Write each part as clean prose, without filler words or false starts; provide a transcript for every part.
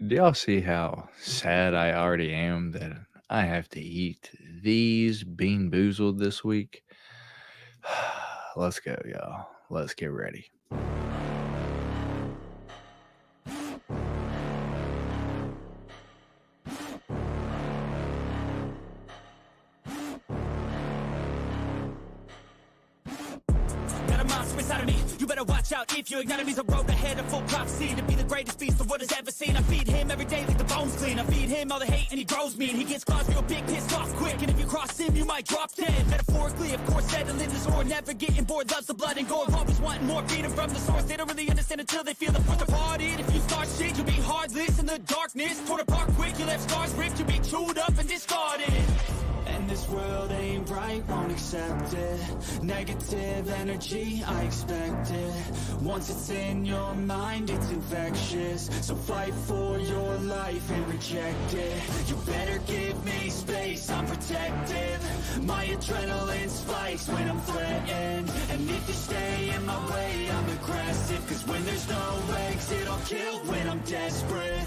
Do y'all see how sad I already am that I have to eat these Bean Boozled this week? Let's go, y'all. Let's get ready. Got a monster inside of me. You better watch out if you ignite me. The road ahead of full prophecy to be the greatest beast the world has ever seen. I feed him every day like the bones clean. I feed him all the hate and he grows me. And he gets claws real big, pissed off quick. And if you cross him, you might drop dead. Metaphorically, of course, settling this war. Never getting bored, loves the blood and gore. Always wanting more freedom from the source. They don't really understand until they feel the force apart. And if you start shit, you'll be heartless in the darkness. Torn apart quick, you left scars ripped. You'll be chewed up and discarded. And this world ain't right, won't accept it. Negative energy, I expect it. Once it's in your mind, it's infectious. So fight for your life and reject it. You better give me space, I'm protective. My adrenaline spikes when I'm threatened. And if you stay in my way, I'm aggressive. Cause when there's no exit, I'll kill when I'm desperate.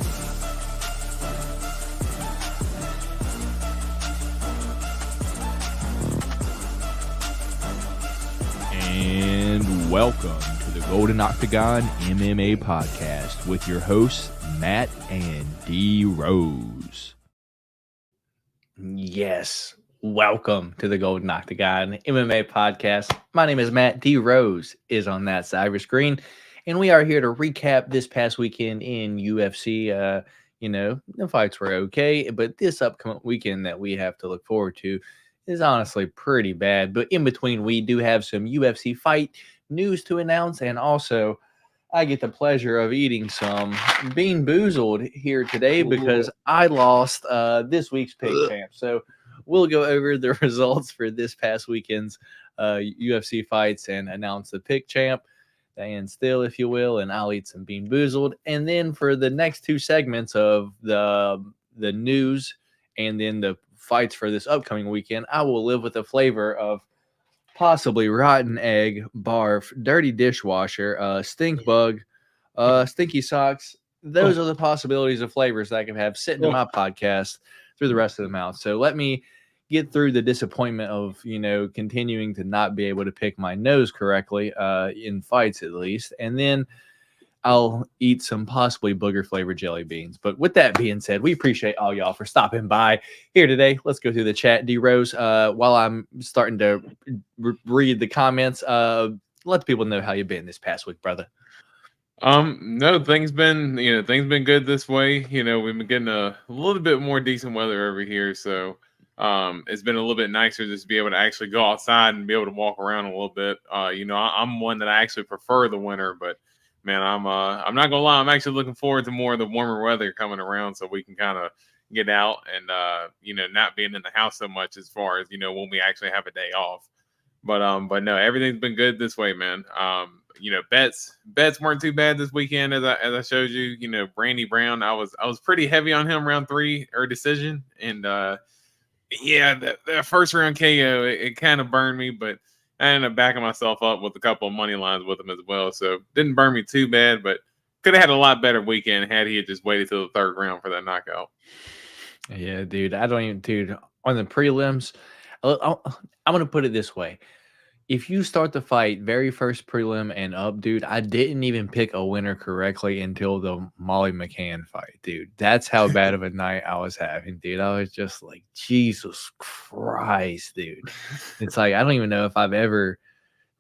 And welcome to the Golden Octagon MMA Podcast with your hosts, Matt and D Rose. Yes, welcome to the Golden Octagon MMA Podcast. My name is Matt. D Rose is on that side of your screen, and we are here to recap this past weekend in UFC. The fights were okay, but this upcoming weekend that we have to look forward to is honestly pretty bad. But in between, we do have some UFC fight news to announce, and also I get the pleasure of eating some Bean Boozled here today because I lost this week's pick champ. So we'll go over the results for this past weekend's UFC fights and announce the pick champ, and still, if you will, and I'll eat some Bean Boozled. And then for the next two segments of the news and then the fights for this upcoming weekend, I will live with the flavor of possibly rotten egg, barf, dirty dishwasher, stink bug, stinky socks. Those are the possibilities of flavors that I can have sitting in my podcast through the rest of the month. So let me get through the disappointment of, continuing to not be able to pick my nose correctly in fights at least. And then I'll eat some possibly booger flavored jelly beans. But with that being said, we appreciate all y'all for stopping by here today. Let's go through the chat. D Rose, while I'm starting to read the comments, let the people know how you've been this past week, brother. No, things been good this way. We've been getting a little bit more decent weather over here, so it's been a little bit nicer just to be able to actually go outside and be able to walk around a little bit. I'm one that I actually prefer the winter, but man, I'm not gonna lie, I'm actually looking forward to more of the warmer weather coming around so we can kind of get out and not being in the house so much as far as when we actually have a day off. But no, everything's been good this way, man. Bets weren't too bad this weekend as I showed you. Brandy Brown, I was pretty heavy on him round 3 or decision, and that first round KO it kind of burned me, but I ended up backing myself up with a couple of money lines with him as well. So didn't burn me too bad, but could have had a lot better weekend had he had just waited till the 3rd round for that knockout. Yeah, dude. On the prelims, I'm going to put it this way. If you start the fight very first prelim and up, dude, I didn't even pick a winner correctly until the Molly McCann fight, dude. That's how bad of a night I was having, dude. I was just like, Jesus Christ, dude. It's like, I don't even know if I've ever,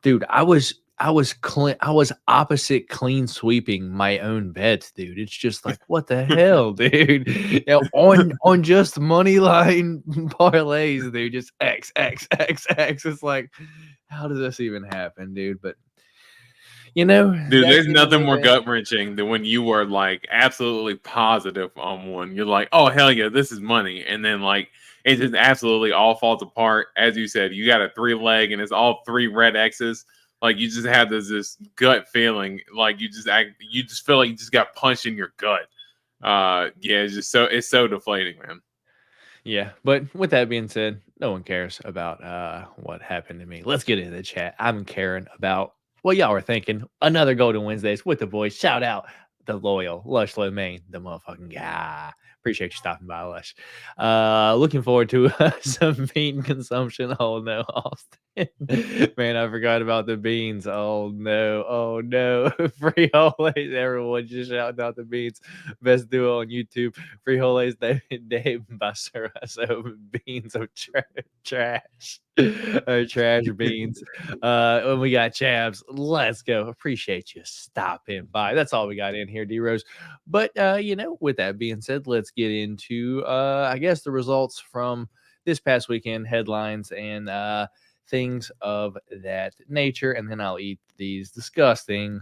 dude, I was opposite clean sweeping my own bets, dude. It's just like, what the hell, dude? On just money line parlays, dude, just X. It's like, how does this even happen, dude? But dude, there's nothing more gut wrenching than when you were like absolutely positive on one. You're like, oh hell yeah, this is money, and then like it just absolutely all falls apart. As you said, you got a 3-leg and it's all 3 red X's. Like you just have this gut feeling, like you just feel like you just got punched in your gut. It's so deflating, man. Yeah, but with that being said, no one cares about what happened to me. Let's get into the chat. I'm caring about what y'all are thinking. Another Golden Wednesdays with the boys. Shout out the loyal Lush Maine, the motherfucking guy. Appreciate you stopping by, Lush. Looking forward to some bean consumption. Oh no, Austin. Man, I forgot about the beans. Oh no. Frijoles, everyone just shouting out the beans. Best duo on YouTube. Frijoles de Basura. Beans of trash. Trash beans. When we got Chavs, let's go. Appreciate you stopping by. That's all we got in here, D Rose. But with that being said, let's get into I guess the results from this past weekend, headlines and things of that nature, and then I'll eat these disgusting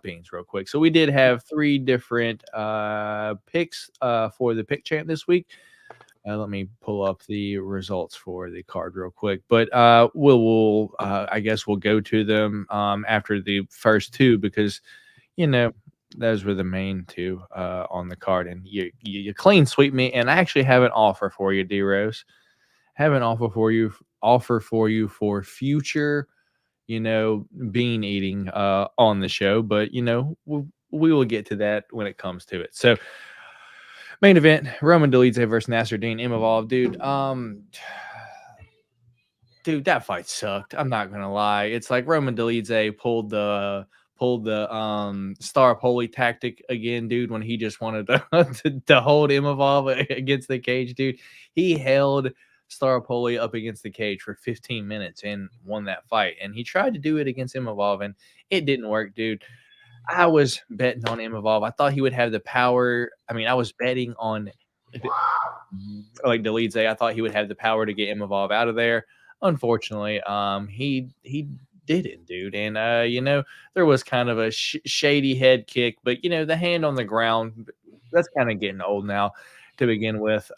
beans real quick. So we did have 3 different picks for the pick champ this week. Let me pull up the results for the card real quick, but we'll I guess we'll go to them after the first 2, because those were the main 2 on the card, and you clean sweep me. And I actually have an offer for you, D Rose. Have an offer for you for future, bean eating on the show, but we will get to that when it comes to it. So. Main event: Roman Dolidze versus Nasruddin Imavov. Dude, that fight sucked. I'm not gonna lie. It's like Roman Dolidze pulled the Star Poli tactic again, dude. When he just wanted to hold Imavov against the cage, dude. He held Star Poli up against the cage for 15 minutes and won that fight. And he tried to do it against Imavov, and it didn't work, dude. I was betting on Imavov. I thought he would have the power. I mean, I was betting on like Dolidze. I thought he would have the power to get Imavov out of there. Unfortunately, he didn't, dude. And there was kind of a shady head kick, but the hand on the ground, that's kind of getting old now to begin with.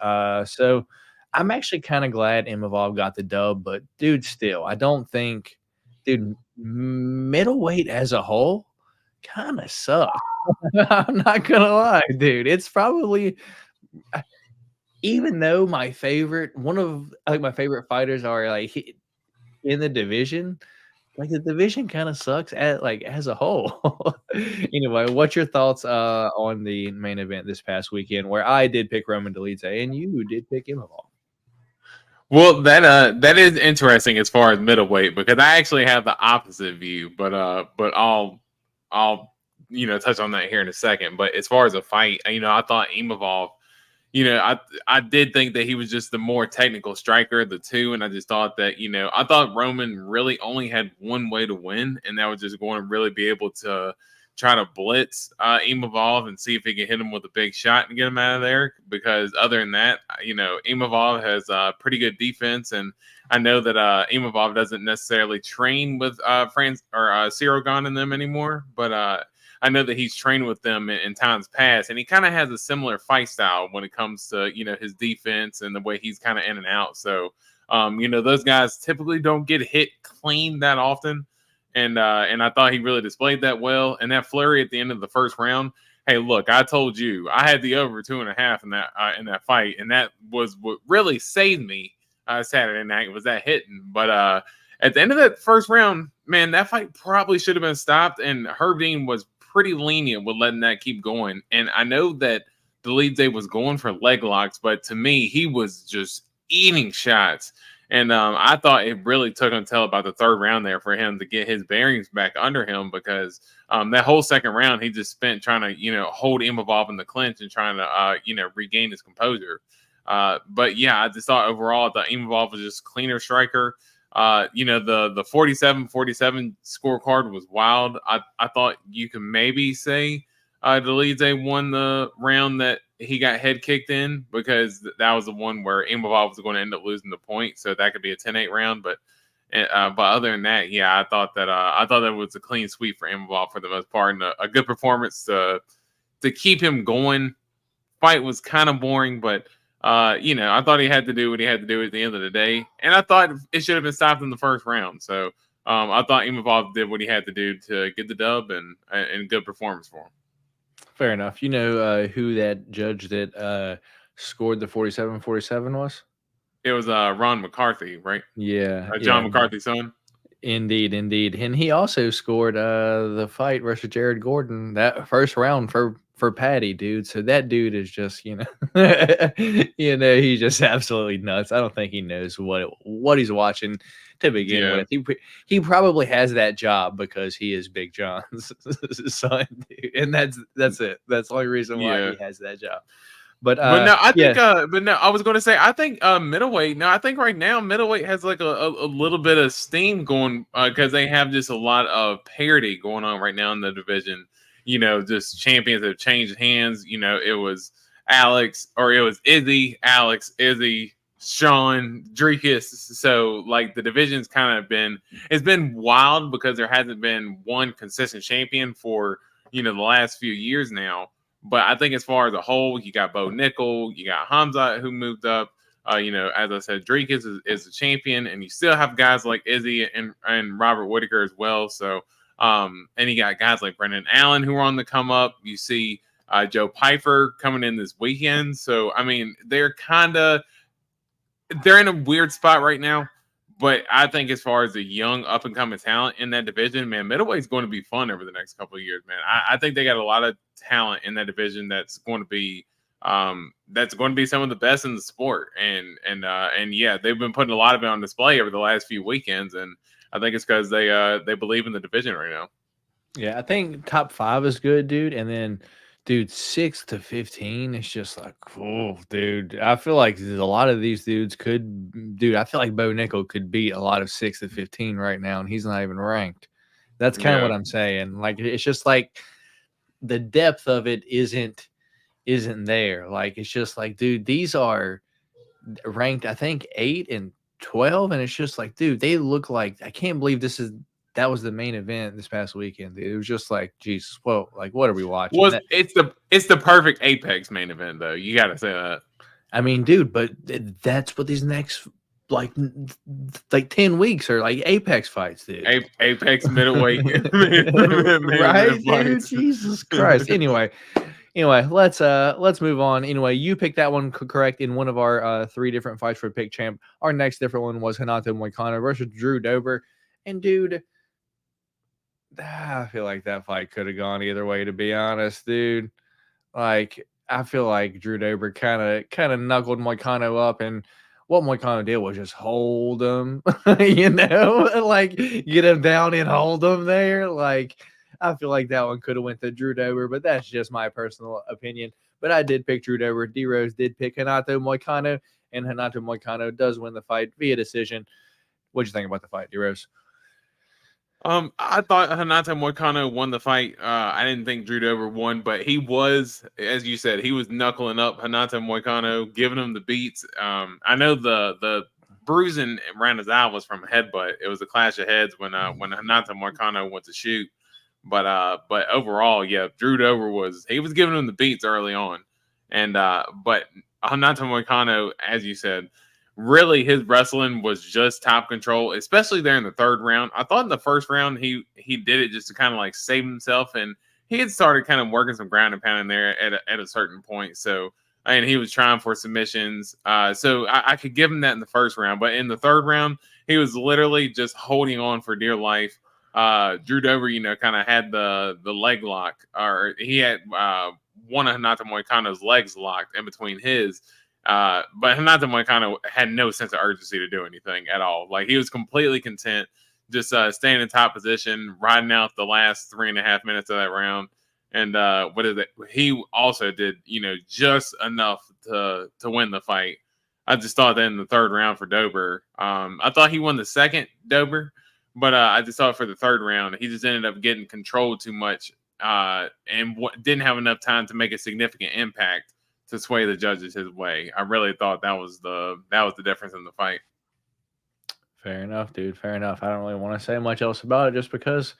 So I'm actually kind of glad Imavov got the dub, but dude, still, I don't think, dude, middleweight as a whole kind of sucks. I'm not gonna lie, dude. It's probably, even though my favorite fighters are like in the division, like the division kind of sucks as a whole. Anyway, what's your thoughts on the main event this past weekend, where I did pick Roman Dolidze and you did pick Imavov? Well, that is interesting as far as middleweight, because I actually have the opposite view, but I'll touch on that here in a second. But as far as a fight, I thought Imavov, I did think that he was just the more technical striker of the 2, and I just thought that I thought Roman really only had one way to win, and that was just going to really be able to try to blitz Imavov and see if he can hit him with a big shot and get him out of there. Because other than that, Imavov has pretty good defense, and I know that Imavov doesn't necessarily train with France or Sirogan and them anymore, but I know that he's trained with them in times past, and he kind of has a similar fight style when it comes to his defense and the way he's kind of in and out. So those guys typically don't get hit clean that often. And I thought he really displayed that well. And that flurry at the end of the first round, hey, look, I told you I had the over 2.5 in that fight, and that was what really saved me Saturday night, was that hitting. But at the end of that first round, man, that fight probably should have been stopped, and Herb Dean was pretty lenient with letting that keep going. And I know that Dolidze was going for leg locks, but to me, he was just eating shots. And I thought it really took until about the 3rd round there for him to get his bearings back under him, because that whole 2nd round he just spent trying to, hold Imavov in the clinch and trying to, regain his composure. But yeah, I just thought overall that Imavov was just cleaner striker. The 47-47 scorecard was wild. I thought you could maybe say Dolidze won the round that he got head kicked in, because that was the one where Imavov was going to end up losing the point, so that could be a 10-8 round. But other than that, yeah, I thought that was a clean sweep for Imavov for the most part, and a good performance to keep him going. Fight was kind of boring, but I thought he had to do what he had to do at the end of the day, and I thought it should have been stopped in the first round. So I thought Imavov did what he had to do to get the dub, and good performance for him. Fair enough. You know who that judge that scored the 47-47 was? It was Ron McCarthy, right? Yeah. John McCarthy's son. Indeed. And he also scored the fight versus Jared Gordon, that first round for Patty, dude. So that dude is just, he's just absolutely nuts. I don't think he knows what he's watching to begin Yeah. with. He probably has that job because he is Big John's son, dude. And that's it. That's the only reason why he has that job. But no, I think. yeah. But no, I was going to say. I think middleweight. No, I think right now middleweight has like a little bit of steam going because they have just a lot of parity going on right now in the division. Just champions have changed hands. It was Alex, or it was Izzy, Alex, Izzy, Sean, Drekus. So like the division's kind of it's been wild because there hasn't been one consistent champion for the last few years now. But I think as far as a whole, you got Bo Nickel, you got Hamza who moved up. As I said, Drekus is the champion, and you still have guys like Izzy and Robert Whitaker as well. So, and you got guys like Brendan Allen who are on the come up. You see Joe Pyfer coming in this weekend. So, I mean, they're in a weird spot right now. But I think as far as the young up-and-coming talent in that division, man, middleweight's going to be fun over the next couple of years, man. I think they got a lot of talent in that division that's going to be some of the best in the sport. And yeah, they've been putting a lot of it on display over the last few weekends, and I think it's because they believe in the division right now. Yeah, I think top 5 is good, dude, and then dude, 6 to 15 is just like, oh, dude. I feel like a lot of these dudes I feel like Bo Nickel could beat a lot of 6 to 15 right now, and he's not even ranked. That's kind of what I'm saying. Like, it's just like the depth of it isn't there. Like, it's just like, dude, these are ranked, I think, 8 and 12, and it's just like, dude, they look like, I can't believe that was the main event this past weekend, dude. It was just like, Jesus, well, like, what are we watching? Well, it's the perfect Apex main event, though. You got to say that. I mean, dude, but that's what these next like 10 weeks are like Apex fights, dude. Apex middleweight, right, dude? Jesus Christ. Anyway, let's move on. Anyway, you picked that one correct in one of our 3 different fights for pick champ. Our next different one was Renato Moicano versus Drew Dober, and dude, I feel like that fight could have gone either way, to be honest, dude. Like, I feel like Drew Dober kind of knuckled Moicano up, and what Moicano did was just hold him, like get him down and hold him there. Like, I feel like that one could have went to Drew Dober, but that's just my personal opinion. But I did pick Drew Dober. D-Rose did pick Renato Moicano, and Renato Moicano does win the fight via decision. What'd you think about the fight, D-Rose? I thought Renato Moicano won the fight. I didn't think Drew Dober won, but he was, as you said, he was knuckling up Renato Moicano, giving him the beats. I know the bruising around his eye was from a headbutt. It was a clash of heads when Renato Moicano went to shoot. But overall, yeah, Drew Dober was giving him the beats early on, and but Renato Moicano, as you said, really his wrestling was just top control, especially there in the 3rd round. I thought in the 1st round he did it just to kind of like save himself, and he had started kind of working some ground and pounding there at a certain point. So, and he was trying for submissions. So I could give him that in the 1st round, but in the 3rd round, he was literally just holding on for dear life. Drew Dober, kind of had the leg lock, or he had one of Renato Moicano's legs locked in between his. But Renato Moicano had no sense of urgency to do anything at all. Like, he was completely content, just staying in top position, riding out the last 3.5 minutes of that round. And he also did, just enough to win the fight. I just thought that in the 3rd round for Dober, I thought he won the 2nd, Dober, but I just thought for the 3rd round, he just ended up getting controlled too much and didn't have enough time to make a significant impact to sway the judges his way. I really thought that was the difference in the fight. Fair enough, dude. Fair enough. I don't really want to say much else about it just because,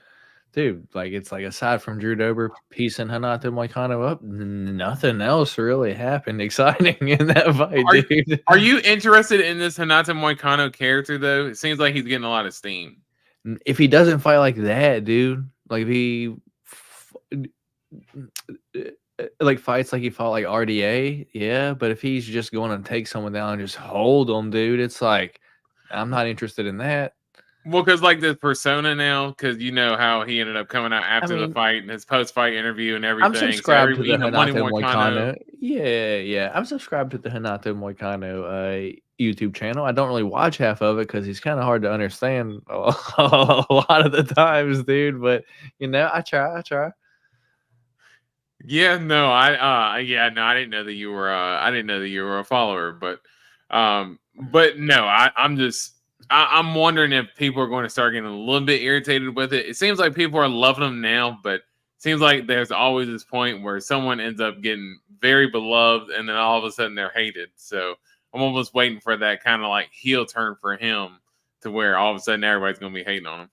dude, like, it's like, aside from Drew Dober piecing Renato Moicano up, nothing else really happened exciting in that fight, dude. Are you interested in this Renato Moicano character, though? It seems like he's getting a lot of steam. If he doesn't fight like that, dude, like if he fights like he fought like RDA, yeah, but if he's just going to take someone down and just hold them, dude, it's like, I'm not interested in that. Well, because like the persona now, because you know how he ended up coming out after the fight and his post-fight interview and I'm everything. So subscribed to the Money Hanato Moicano. Moicano. Yeah. I'm subscribed to the Hanato Moicano YouTube channel. I don't really watch half of it because he's kind of hard to understand a lot of the times, dude. But I try. Yeah, no, I didn't know that you were a follower, but no, I'm wondering if people are going to start getting a little bit irritated with it. It seems like people are loving them now, but it seems like there's always this point where someone ends up getting very beloved and then all of a sudden they're hated. So I'm almost waiting for that kind of like heel turn for him to where all of a sudden everybody's going to be hating on him.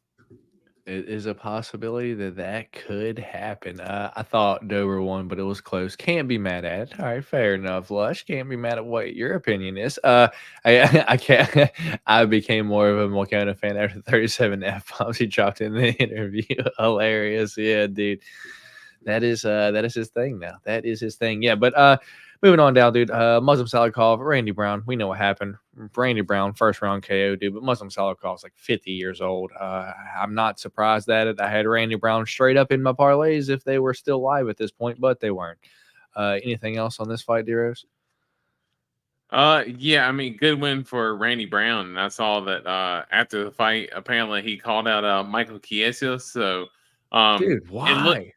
It is a possibility that could happen. I thought Dover won, but it was close. Can't be mad at it. All right, fair enough, Lush. Can't be mad at what your opinion is. I can't. I became more of a Moicano fan after 37 F-bombs he dropped in the interview. Hilarious, yeah, dude. That is his thing now. That is his thing. Yeah, but moving on down, dude. Muslim Salad Call, Randy Brown. We know what happened. Randy Brown, first round KO, dude. But Muslim Salad Call is like 50 years old. I'm not surprised at it. I had Randy Brown straight up in my parlays if they were still live at this point, but they weren't. Anything else on this fight, Deros? Yeah, I mean, good win for Randy Brown. And I saw that after the fight, apparently he called out Michael Chiesa. So, Dude, why?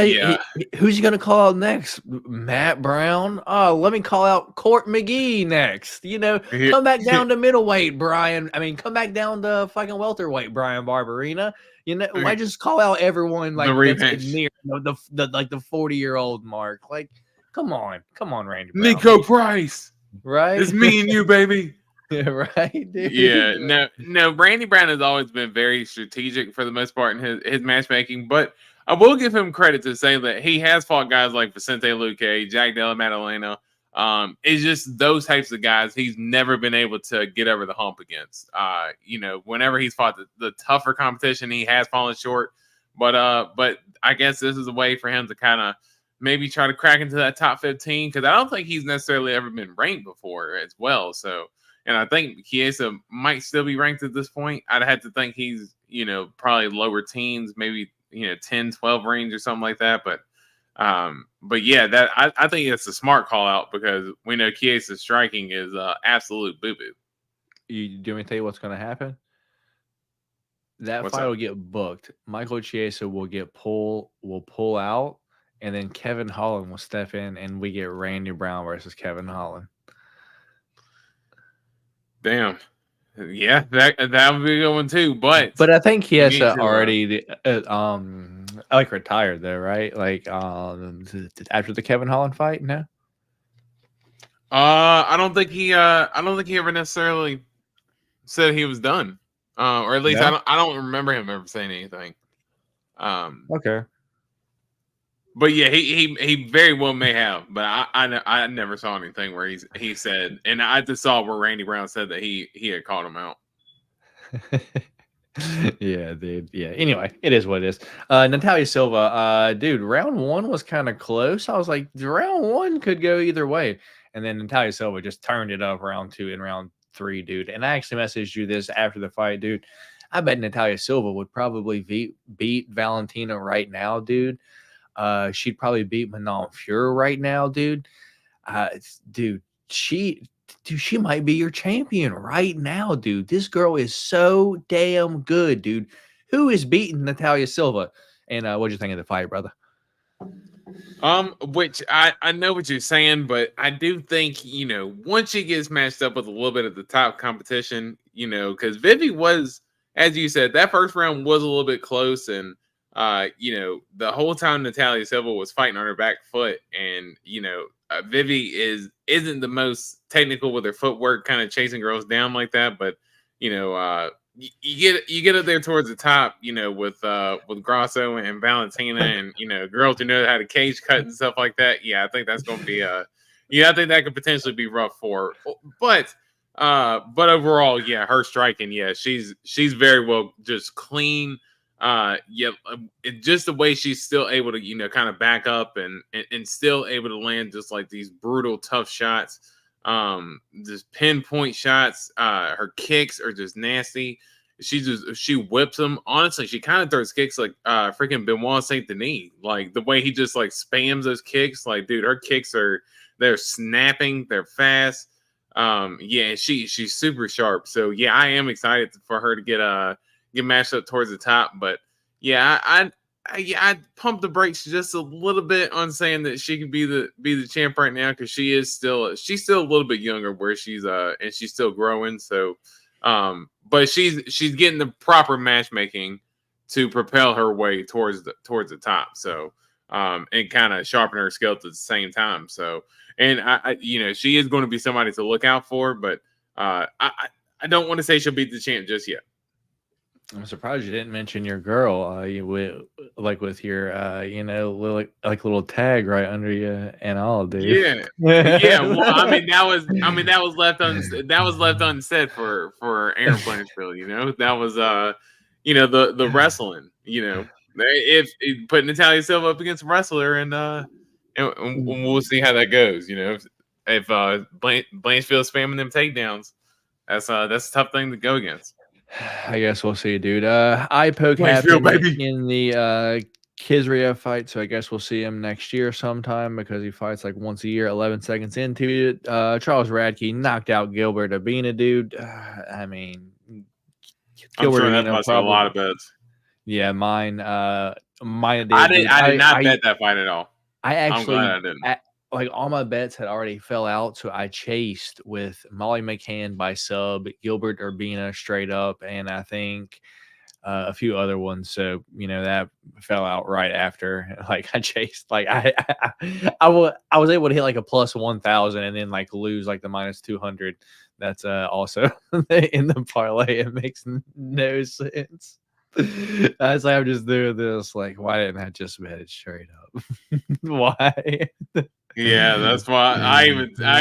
Yeah. Who's he gonna call out next? Matt Brown? Oh, let me call out Court McGee next. Come back down to middleweight, Brian. I mean, come back down to fucking welterweight, Brian Barberina. Why just call out everyone like that's near the 40-year-old mark? Like, come on, Randy Brown. Nico Price, right? It's me and you, baby. Yeah, right, dude. Yeah, no. Randy Brown has always been very strategic for the most part in his matchmaking, but I will give him credit to say that he has fought guys like Vicente Luque, Jack Della Maddalena. It's just those types of guys he's never been able to get over the hump against. Whenever he's fought the tougher competition, he has fallen short. But I guess this is a way for him to kind of maybe try to crack into that top 15 because I don't think he's necessarily ever been ranked before as well. So, and I think Chiesa might still be ranked at this point. I'd have to think he's, probably lower teens, maybe 10, 12 range or something like that. But yeah, that I think it's a smart call out because we know Chiesa's striking is absolute boo boo. Do you want me to tell you what's going to happen? That fight will get booked. Michael Chiesa will pull out, and then Kevin Holland will step in, and we get Randy Brown versus Kevin Holland. Damn. Yeah, that would be a good one too. But I think Chiesa already retired there, right? Like after the Kevin Holland fight, no. I don't think he ever necessarily said he was done. Or at least I don't remember him ever saying anything. Okay. But yeah, he very well may have, but I never saw anything where he said, and I just saw where Randy Brown said that he had called him out. Yeah, dude. Yeah. Anyway, it is what it is. Natalia Silva, dude, round 1 was kind of close. I was like, round 1 could go either way, and then Natalia Silva just turned it up round 2 and round 3, dude. And I actually messaged you this after the fight, dude. I bet Natalia Silva would probably beat Valentina right now, dude. She'd probably beat Manon Fiorot right now, dude. She might be your champion right now, dude. This girl is so damn good, dude. Who is beating Natalia Silva? And what'd you think of the fight, brother? Which I know what you're saying, but I do think, once she gets matched up with a little bit of the top competition, because Vivi was, as you said, that first round was a little bit close, and the whole time Natalia Silva was fighting on her back foot, and Vivi isn't the most technical with her footwork, kind of chasing girls down like that. But you get up there towards the top, with Grasso and Valentina, and girls who know how to cage cut and stuff like that. Yeah, I think that's going to be I think that could potentially be rough for her. But overall, yeah, her striking, yeah, she's very well just clean. Just the way she's still able to kind of back up and still able to land just like these brutal tough shots, just pinpoint shots. Her kicks are just nasty, she whips him. Honestly, she kind of throws kicks like freaking Benoit Saint Denis. Like the way he just like spams those kicks. Like, dude, her kicks they're snapping, they're fast. Yeah, she's super sharp. So yeah, I am excited for her to get matched up towards the top. But yeah, I pumped the brakes just a little bit on saying that she could be the champ right now, because she's still a little bit younger where she's and she's still growing. So but she's getting the proper matchmaking to propel her way towards the top. So and kind of sharpen her skills at the same time. So and I she is going to be somebody to look out for, but I don't want to say she'll beat the champ just yet. I'm surprised you didn't mention your girl. With your like little tag right under you and all, dude. Yeah, yeah. Well, that was left unsaid for Aaron Blanchfield. That was the wrestling. If put Natalia Silva up against a wrestler, and we'll see how that goes. If Blanchfield's spamming them takedowns, that's a tough thing to go against. I guess we'll see, dude. Ipoke happened in the Kizria fight, so I guess we'll see him next year sometime, because he fights like once a year. 11 seconds into it, Charles Radke knocked out Gilbert Abina, dude. I mean, Gilbert Abina must have a lot of bets. Yeah, mine. I did not bet that fight at all. I'm glad I didn't. Like all my bets had already fell out, so I chased with Molly McCann by sub, Gilbert Urbina straight up, and I think a few other ones. So that fell out right after. Like I chased, like I was able to hit like a plus 1,000 and then like lose like the minus 200. That's also in the parlay. It makes no sense. I was like, I'm just doing this. Like, why didn't I just bet it straight up? Why? Yeah, that's why I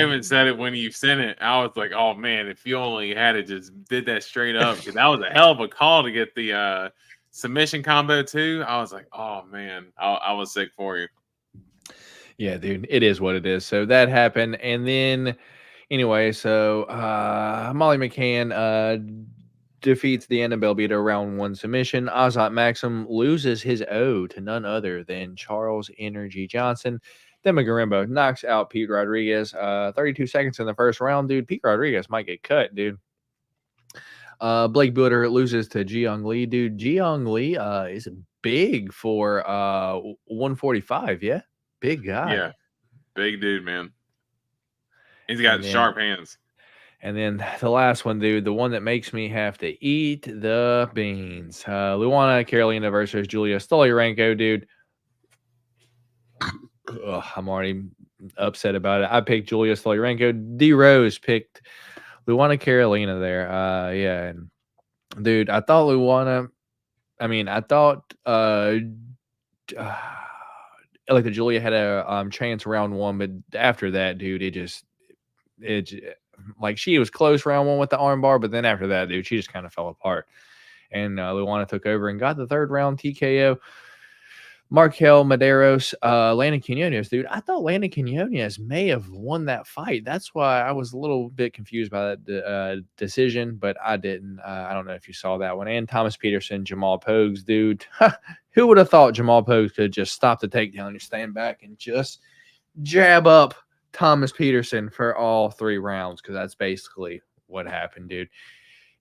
even said it when you sent it. I was like, oh man, if you only had it just did that straight up, because that was a hell of a call to get the submission combo too. I was like, oh man, I was sick for you. Yeah, dude, it is what it is. So that happened, and then anyway, so Molly McCann defeats the Annabelle Beater round 1 submission. Azat Maxim loses his O to none other than Charles Energy Johnson. Then Magarembo knocks out Pete Rodriguez. 32 seconds in the first round, dude. Pete Rodriguez might get cut, dude. Blake Builder loses to Jiyoung Lee, dude. Jiyoung Lee is big for 145, yeah? Big guy. Yeah, big dude, man. He's got sharp hands. And then the last one, dude, the one that makes me have to eat the beans. Luana Carolina versus Julia Stolyarenko, dude. Ugh, I'm already upset about it. I picked Julia Stolyarenko. D Rose picked Luana Carolina there. Yeah, and dude, I thought like the Julia had a chance round 1, but after that, dude, it like she was close round 1 with the armbar, but then after that, dude, she just kind of fell apart. And Luana took over and got the 3rd round TKO. Markel Medeiros, Landon Quinones, dude. I thought Landon Quinones may have won that fight. That's why I was a little bit confused by that decision, but I didn't. I don't know if you saw that one. And Thomas Peterson, Jamal Pogues, dude. Who would have thought Jamal Pogues could just stop the takedown and stand back and just jab up Thomas Peterson for all 3 rounds? Because that's basically what happened, dude.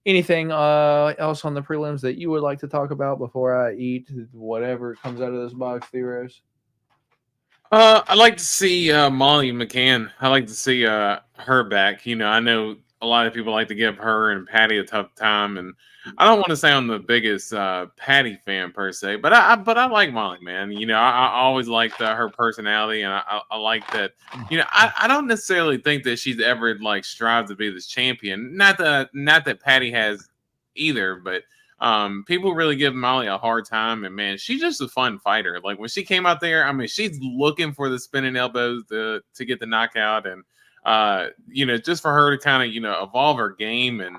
Anything else on the prelims that you would like to talk about before I eat whatever comes out of this box, Theros? I'd like to see Molly McCann. I'd like to see her back. I know a lot of people like to give her and Patty a tough time, and I don't want to say I'm the biggest Patty fan per se, but I like Molly, man. I always liked her personality, and I like that. I don't necessarily think that she's ever like strived to be this champion. Not that Patty has either, but people really give Molly a hard time, and man, she's just a fun fighter. Like when she came out there, I mean, she's looking for the spinning elbows to get the knockout, and just for her to kind of, evolve her game, and,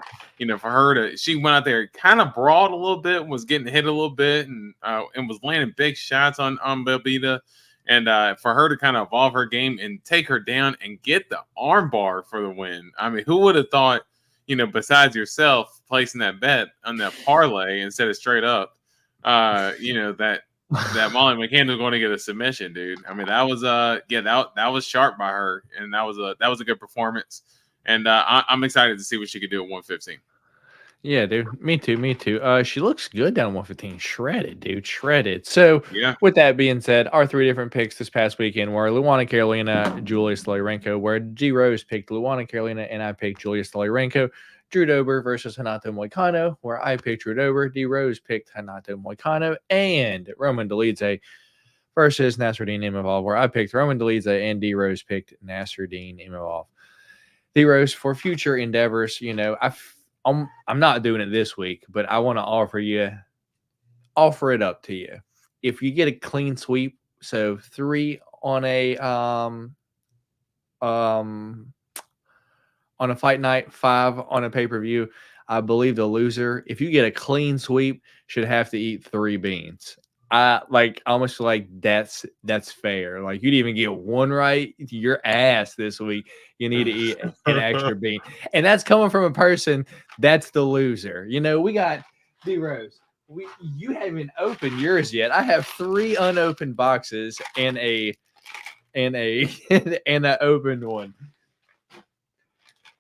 for her she went out there, kind of brawled a little bit, was getting hit a little bit, and was landing big shots on Belbita. And for her to kind of evolve her game and take her down and get the arm bar for the win. I mean, who would have thought, besides yourself placing that bet on that parlay instead of straight up, that Molly McCann was going to get a submission, dude. I mean, that was that was sharp by her, and that was a good performance. And I'm excited to see what she could do at 115. Yeah, dude. Me too. She looks good down 115. Shredded, dude. Shredded. So, with that being said, our 3 different picks this past weekend were Luana Carolina, Julia Stoliarenko, where G Rose picked Luana Carolina and I picked Julia Stoliarenko. Drew Dober versus Hanato Moicano, where I picked Drew Dober. D Rose picked Hanato Moicano, and Roman Dolidze versus Nasruddin Imavov, where I picked Roman Dolidze and D Rose picked Nasruddin Imavov. D Rose, for future endeavors, I'm not doing it this week, but I want to offer it up to you. If you get a clean sweep, so 3 on a fight night, 5 on a pay-per-view, I believe the loser, if you get a clean sweep, should have to eat 3 beans. I almost feel like that's fair. Like, you'd even get 1 right, your ass this week. You need to eat an extra bean. And that's coming from a person that's the loser. We got D Rose. You haven't opened yours yet. I have 3 unopened boxes and an opened one.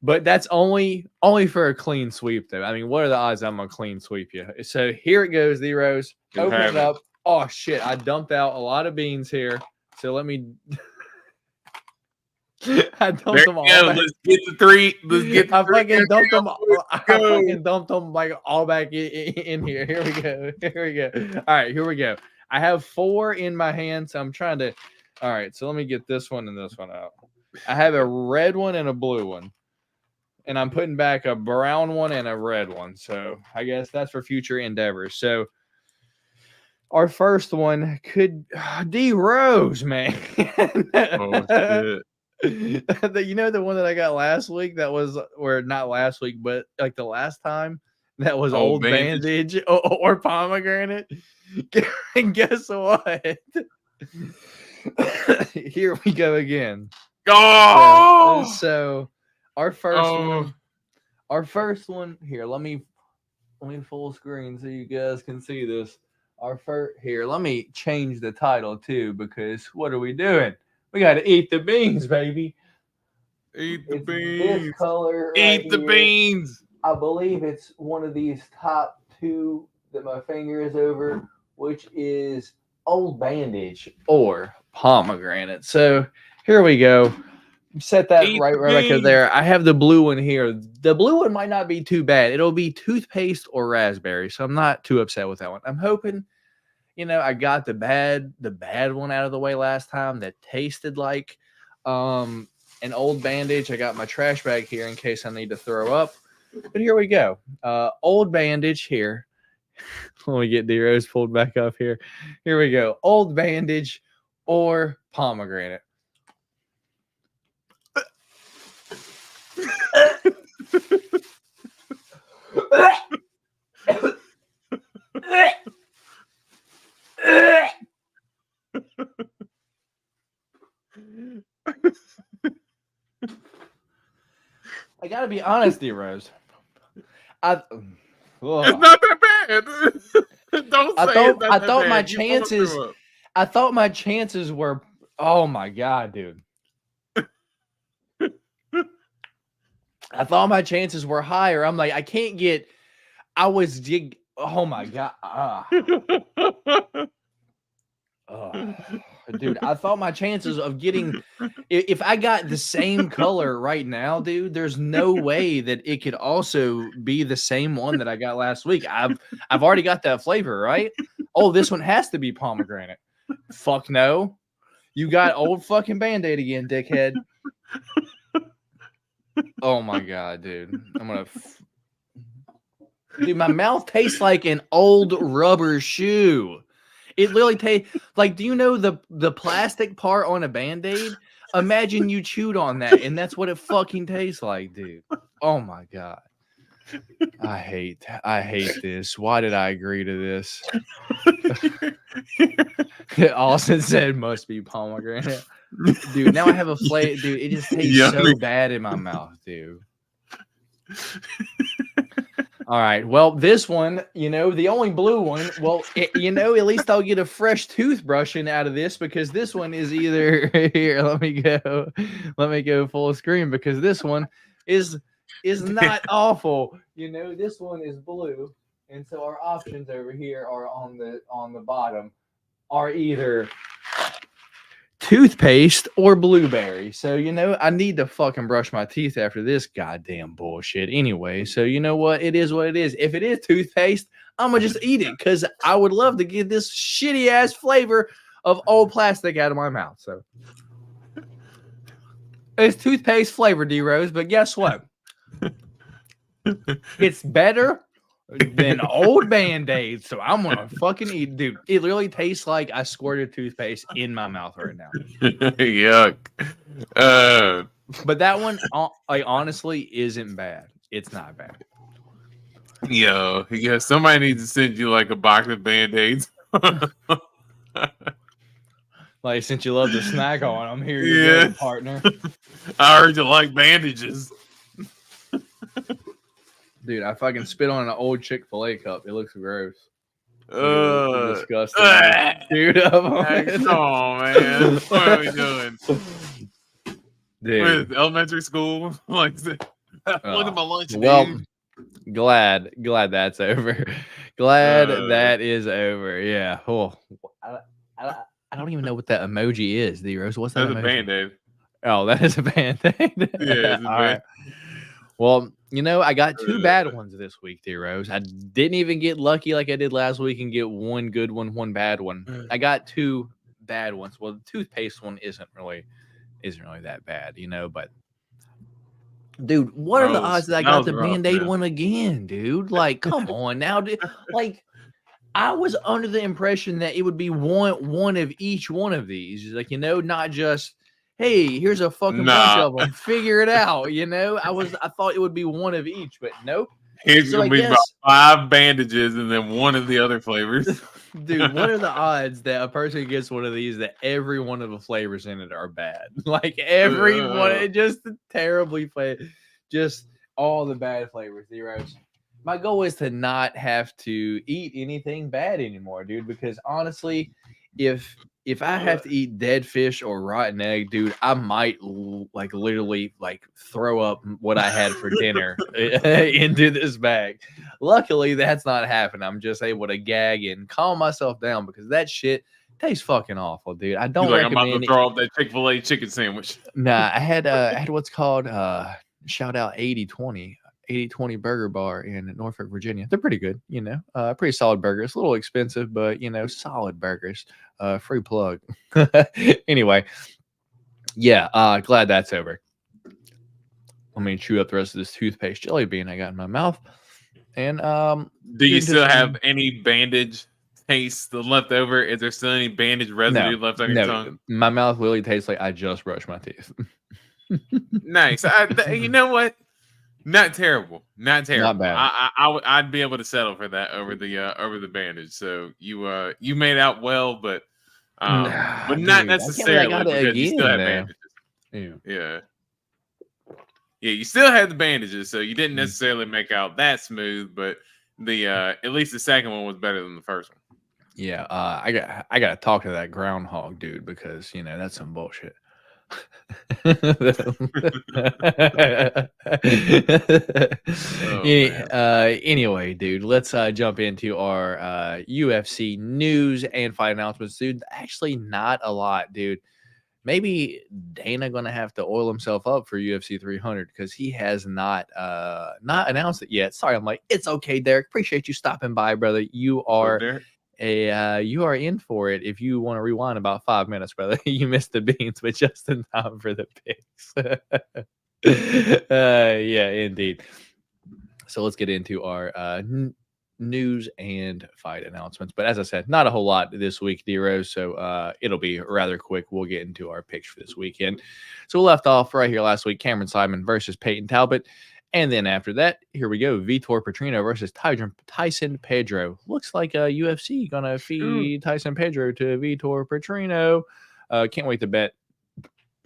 But that's only for a clean sweep, though. I mean, what are the odds I'm gonna clean sweep you? So here it goes, D Rose. Open it up. Oh shit! I dumped out a lot of beans here. So let me. I dumped them all. Let's get the 3. Let's get. I fucking dumped them. I fucking dumped them all back in here. Here we go. All right, here we go. I have 4 in my hand, so I'm trying to. All right, so let me get this one and this one out. I have a red one and a blue one. And I'm putting back a brown one and a red one. So I guess that's for future endeavors. So our first one could D Rose, man. Oh, shit. The one that I got last week not last week, but like the last time, that was Old Bandage or Pomegranate. And guess what? Here we go again. Oh! So our first one here. Let me full screen so you guys can see this. Let me change the title too, because what are we doing? We got to eat the beans, baby. Eat the beans. This color. Eat the beans. I believe it's one of these top 2 that my finger is over, which is Old Bandage or Pomegranate. So here we go. Set that right back there. I have the blue one here. The blue one might not be too bad. It'll be toothpaste or raspberry, so I'm not too upset with that one. I'm hoping, I got the bad one out of the way last time that tasted like an Old Bandage. I got my trash bag here in case I need to throw up. But here we go. Old Bandage here. Let me get D Rose pulled back up here. Here we go. Old Bandage or Pomegranate. I gotta be honest, D Rose. It's not that bad. I thought my chances were. Oh my god, dude. I thought my chances were higher. I'm like, I can't get. Oh my god. Dude, I thought my chances of getting, if I got the same color right now, dude, there's no way that it could also be the same one that I got last week. I've already got that flavor, right? Oh, this one has to be pomegranate. Fuck no. You got old fucking Band-Aid again, dickhead. Oh my god, dude. Dude, my mouth tastes like an old rubber shoe. It literally tastes like, do you know the plastic part on a Band-Aid? Imagine you chewed on that, and that's what it fucking tastes like, dude. Oh my god. I hate this. Why did I agree to this? Austin said must be pomegranate. Dude, now I have a flavor. Dude, it just tastes so bad in my mouth, dude. All right. Well, this one, the only blue one. Well, at least I'll get a fresh toothbrushing out of this because this one is either here. Let me go full screen because this one is not awful. This one is blue, and so our options over here are on the bottom are either toothpaste or blueberry. So, I need to fucking brush my teeth after this goddamn bullshit anyway. So, you know what? It is what it is. If it is toothpaste, I'm going to just eat it because I would love to get this shitty ass flavor of old plastic out of my mouth. So, it's toothpaste flavor, D-Rose, but guess what? It's better than old Band-Aids, so I'm gonna fucking eat, dude. It literally tastes like I squirted toothpaste in my mouth right now. Yuck. But that one, honestly, isn't bad. It's not bad. Yo, somebody needs to send you like a box of Band-Aids. Like, since you love to snack on them, here you go, partner. I heard you like bandages. Dude, I fucking spit on an old Chick-fil-A cup. It looks gross. Disgusting. Dude, come on, man. What are we doing? Dude. Elementary school? Look at my lunch. Well, glad that's over. Glad that is over. Yeah. Oh, I don't even know what that emoji is, D-Rose. What's that? That's a Band-Aid. Oh, that is a Band-Aid. Yeah, all right. Well, I got two bad ones this week, D-Rose. I didn't even get lucky like I did last week and get one good one, one bad one. I got two bad ones. Well, the toothpaste one isn't really that bad, but dude, what are the odds that I got the Band-Aid one again, dude? Like, come on now, dude. Like, I was under the impression that it would be one of each one of these. Like, not just, hey, here's a fucking bunch of them. Figure it out, I thought it would be one of each, but nope. Here's gonna be about 5 bandages and then one of the other flavors. Dude, what are the odds that a person gets one of these that every one of the flavors in it are bad? Like every one, just terribly flavored, just all the bad flavors. Zeros. My goal is to not have to eat anything bad anymore, dude. Because honestly, if I have to eat dead fish or rotten egg, dude, I might literally throw up what I had for dinner into this bag. Luckily, that's not happening. I'm just able to gag and calm myself down because that shit tastes fucking awful, dude. I don't recommend. I'm about to throw up that Chick-fil-A chicken sandwich. Nah, I had what's called shout out 80/20 Burger Bar in Norfolk, Virginia. They're pretty good, pretty solid burgers. A little expensive, but solid burgers. Free plug. Anyway, yeah, glad that's over. Let me chew up the rest of this toothpaste jelly bean I got in my mouth. And do you still have any bandage taste left over? Is there still any bandage residue left on your tongue? My mouth literally tastes like I just brushed my teeth. Nice. You know what? Not terrible. Not bad. I'd be able to settle for that over the bandage. So you made out well, but not necessarily because you still have bandages. Yeah. You still had the bandages, so you didn't necessarily make out that smooth, but the at least the second one was better than the first one. Yeah, I got to talk to that groundhog dude because that's some bullshit. Anyway, dude, let's jump into our UFC news and fight announcements, dude. Actually, not a lot, dude. Maybe Dana gonna have to oil himself up for UFC 300 because he has not announced it yet. Sorry, I'm like, it's okay, Derek. Appreciate you stopping by, brother. You are you are in for it. If you want to rewind about 5 minutes, brother, you missed the beans, but just in time for the picks. Yeah, indeed. So let's get into our news and fight announcements. But as I said, not a whole lot this week, D-Rose. So it'll be rather quick. We'll get into our picks for this weekend. So we left off right here last week, Cameron Simon versus Peyton Talbot. And then after that, here we go. Vitor Petrino versus Tyson Pedro. Looks like UFC going to feed Tyson Pedro to Vitor Petrino. Can't wait to bet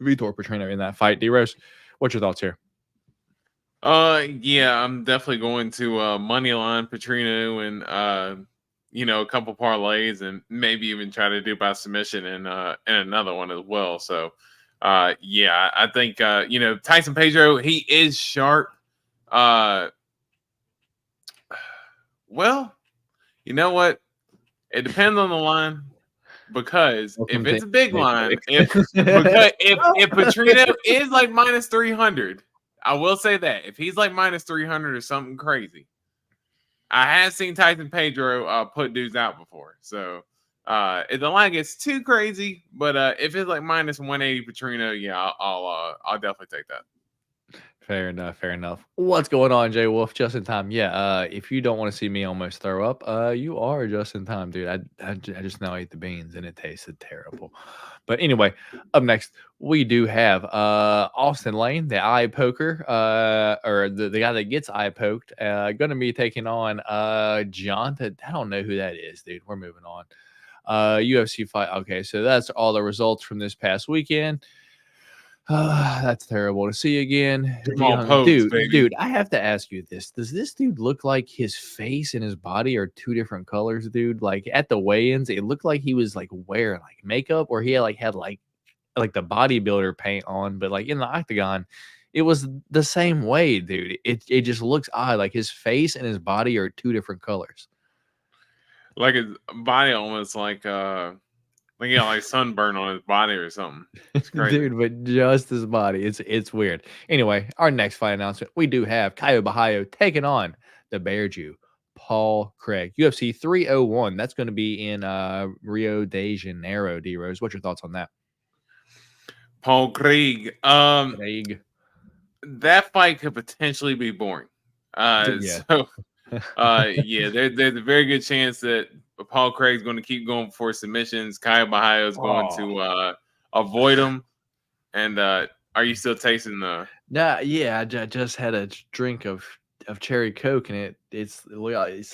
Vitor Petrino in that fight. D-Rose, what's your thoughts here? Yeah, I'm definitely going to moneyline Petrino and a couple parlays and maybe even try to do by submission and another one as well. So yeah, I think Tyson Pedro, he is sharp. Well, you know what? It depends on the line. Because if it's a big line, if Petrino is like minus 300, I will say that if he's like minus 300 or something crazy, I have seen Tyson Pedro put dudes out before. So if the line gets too crazy, but if it's like minus 180 Petrino, yeah, I'll definitely take that. Fair enough. Fair enough. What's going on, Jay Wolf? Just in time. Yeah. If you don't want to see me almost throw up, you are just in time, dude. I just now ate the beans and it tasted terrible. But anyway, up next we do have Austin Lane, the eye poker, or the guy that gets eye poked, going to be taking on John. I don't know who that is, dude. We're moving on. UFC fight. Okay, so that's all the results from this past weekend. That's terrible to see again. Dude, I have to ask you this. Does this dude look like his face and his body are two different colors, dude? Like at the weigh-ins, it looked like he was like wearing like makeup, or he had like the bodybuilder paint on, but like in the octagon, it was the same way, dude. It just looks odd. Like his face and his body are two different colors. Like his body almost like he got like sunburn on his body or something. It's crazy. Dude, but just his body. It's weird. Anyway, our next fight announcement, we do have Caio Borralho taking on the Bear Jew, Paul Craig. UFC 301. That's going to be in Rio de Janeiro, D-Rose. What's your thoughts on that? Paul Craig. Craig. That fight could potentially be boring. Yeah. So, yeah, there's a very good chance that Paul Craig's going to keep going for submissions. Caio Borralho is going to avoid him. And are you still tasting the? Nah, yeah, I just had a drink of cherry Coke, and it's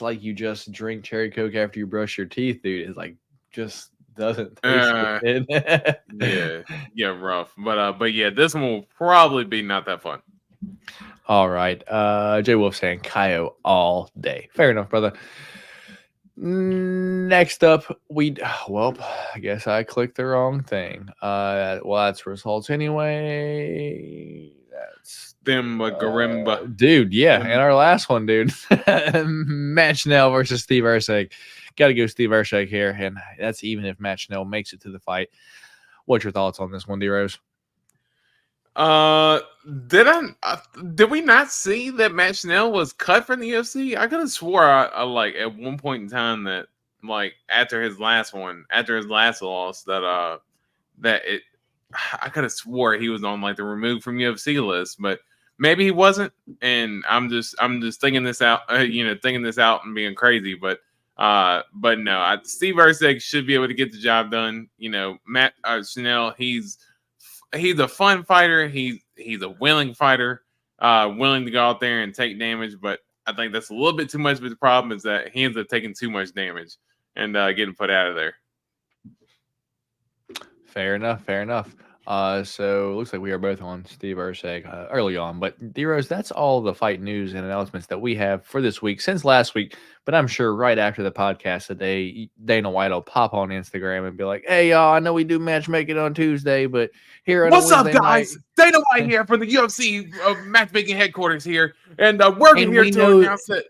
like you just drink cherry Coke after you brush your teeth, dude. It's like just doesn't taste good. yeah, rough. But yeah, this one will probably be not that fun. All right. Jay Wolf saying Caio all day. Fair enough, brother. Next up, I guess I clicked the wrong thing. Well, that's results anyway. That's them Garimba. Dude, yeah. And our last one, dude. Matt Schnell versus Steve Erceg. Got to go Steve Erceg here, and that's even if Matt Schnell makes it to the fight. What's your thoughts on this one, D-Rose? Did we not see that Matt Schnell was cut from the UFC? I could have swore I like at one point in time that like after his last loss that I could have swore he was on like the removed from UFC list, but maybe he wasn't, and I'm just thinking this out, and being crazy, but no, Steve Erceg should be able to get the job done. Matt Schnell, he's a fun fighter. He's a willing fighter, willing to go out there and take damage. But I think that's a little bit too much of the problem is that he ends up taking too much damage and getting put out of there. Fair enough. So it looks like we are both on Steve Erceg early on. But D-Rose, that's all the fight news and announcements that we have for this week since last week. But I'm sure right after the podcast today, Dana White will pop on Instagram and be like, "Hey, y'all, I know we do matchmaking on Tuesday, but here on what's up, guys? Dana White here from the UFC matchmaking headquarters here, and working here to announce it."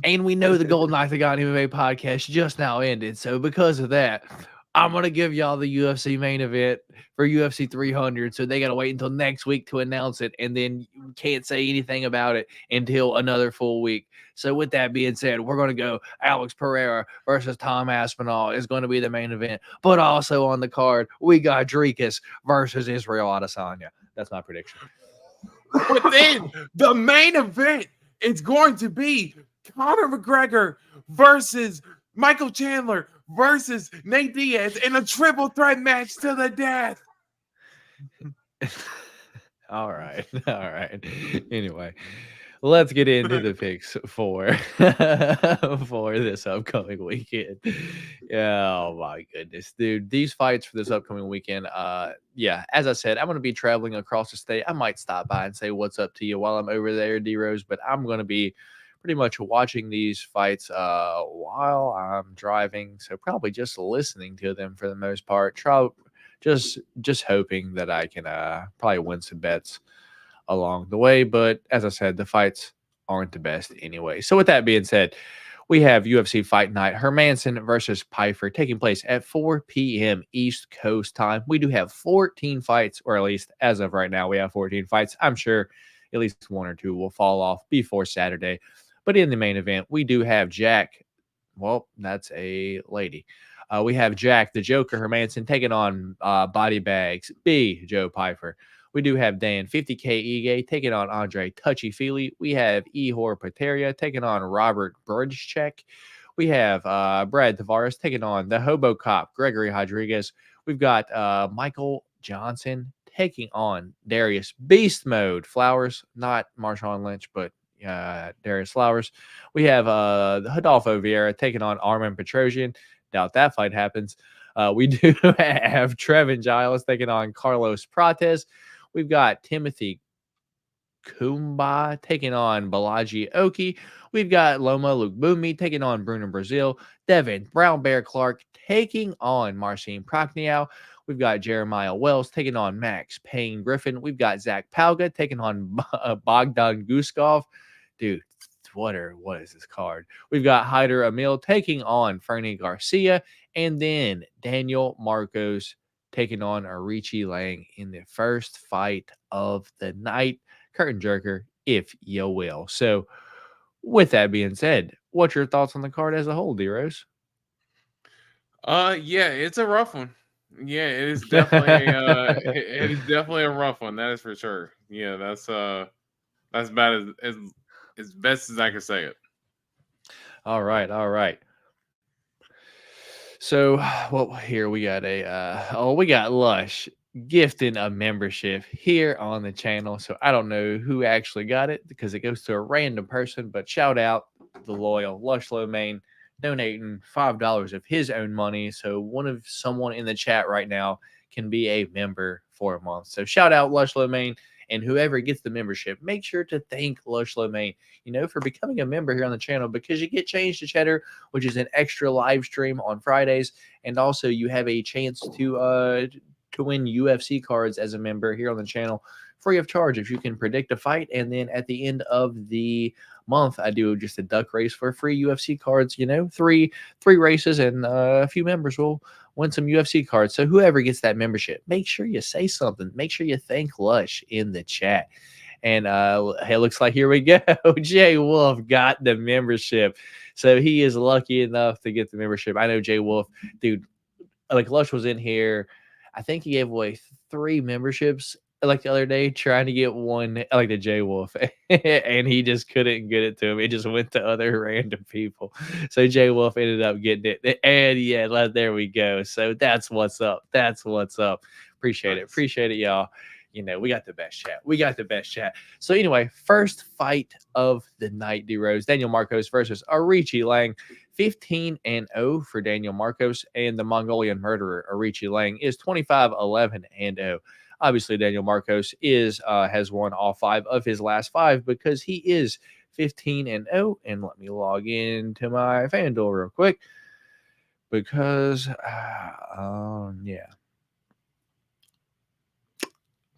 And we know the Golden Octagon MMA podcast just now ended. So because of that, I'm going to give y'all the UFC main event for UFC 300. So they got to wait until next week to announce it. And then you can't say anything about it until another full week. So with that being said, we're going to go Alex Pereira versus Tom Aspinall is going to be the main event. But also on the card, we got Dricus versus Israel Adesanya. That's my prediction. But then the main event is going to be Conor McGregor versus Michael Chandler versus Nate Diaz in a triple threat match to the death. All right. Anyway, let's get into the picks for for this upcoming weekend. Oh my goodness, dude. These fights for this upcoming weekend. Yeah, as I said, I'm gonna be traveling across the state. I might stop by and say what's up to you while I'm over there, D Rose, but I'm gonna be pretty much watching these fights while I'm driving. So probably just listening to them for the most part. Just hoping that I can probably win some bets along the way. But as I said, the fights aren't the best anyway. So with that being said, we have UFC Fight Night Hermansson versus Pyfer taking place at 4 p.m. East Coast time. We do have 14 fights, or at least as of right now, we have 14 fights. I'm sure at least one or two will fall off before Saturday. But in the main event, we do have Jack. Well, that's a lady. We have Jack the Joker Hermansson taking on Body Bags B Joe Pyfer. We do have Dan 50K Ige taking on Andre Touchy Feely. We have Ihor Pateria taking on Robert Bridgecheck. We have Brad Tavares taking on the Hobo Cop Gregory Rodriguez. We've got Michael Johnson taking on Darius Beast Mode Flowers, not Marshawn Lynch, but Darius Flowers. We have Rodolfo Vieira taking on Armin Petrosian. Doubt that fight happens. We do have Trevin Giles taking on Carlos Prates. We've got Timothy Kumba taking on Balaji Oki. We've got Loma Lukbumi taking on Bruno Brazil. Devin Brown Bear Clark taking on Marcin Prokniau. We've got Jeremiah Wells taking on Max Payne Griffin. We've got Zach Palga taking on Bogdan Guskov. Dude, what is this card? We've got Hyder Emil taking on Fernie Garcia. And then Daniel Marcos taking on Arichi Lang in the first fight of the night. Curtain jerker, if you will. So, with that being said, what's your thoughts on the card as a whole, D-Rose? Yeah, it's a rough one. Yeah, it is definitely it is definitely a rough one. That is for sure. Yeah, that's about as best as I can say it. All right. So, well, here we got we got Lush gifting a membership here on the channel. So I don't know who actually got it because it goes to a random person, but shout out the loyal Lush Lomain donating $5 of his own money. So someone in the chat right now can be a member for a month. So shout out Lush Lomain. And whoever gets the membership, make sure to thank Lush Lomain, for becoming a member here on the channel, because you get Change to Cheddar, which is an extra live stream on Fridays. And also you have a chance to win UFC cards as a member here on the channel free of charge if you can predict a fight. And then at the end of the month, I do just a duck race for free UFC cards, three races, and a few members will win some UFC cards. So whoever gets that membership, make sure you say something. Make sure you thank Lush in the chat. And it looks like here we go. Jay Wolf got the membership. So he is lucky enough to get the membership. I know Jay Wolf, dude, like Lush was in here. I think he gave away 3 memberships like the other day, trying to get one like the J Wolf, and he just couldn't get it to him. It just went to other random people. So J Wolf ended up getting it, and yeah, there we go. So that's what's up. Appreciate it, y'all. We got the best chat. So anyway, first fight of the night, D Rose, Daniel Marcos versus Arichi Lang. 15-0 for Daniel Marcos, and the Mongolian murderer Arichi Lang is 25-11-0. Obviously, Daniel Marcos has won all 5 of his last 5 because he is 15-0. And let me log into my FanDuel real quick because,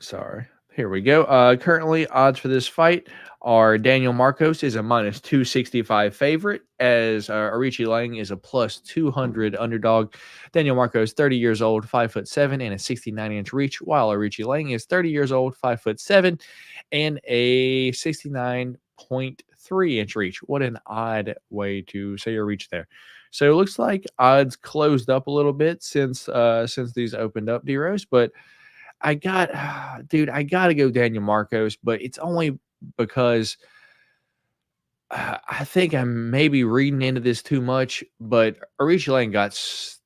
Sorry. Here we go. Currently, odds for this fight are Daniel Marcos is a -265 favorite, as Arichi Lang is a +200 underdog. Daniel Marcos, 30 years old, 5'7", and a 69-inch reach, while Arichi Lang is 30 years old, 5'7", and a 69.3-inch reach. What an odd way to say your reach there. So it looks like odds closed up a little bit since these opened up, D-Rose, but I got to go Daniel Marcos, but it's only because I think I'm maybe reading into this too much, but Arichi Lang was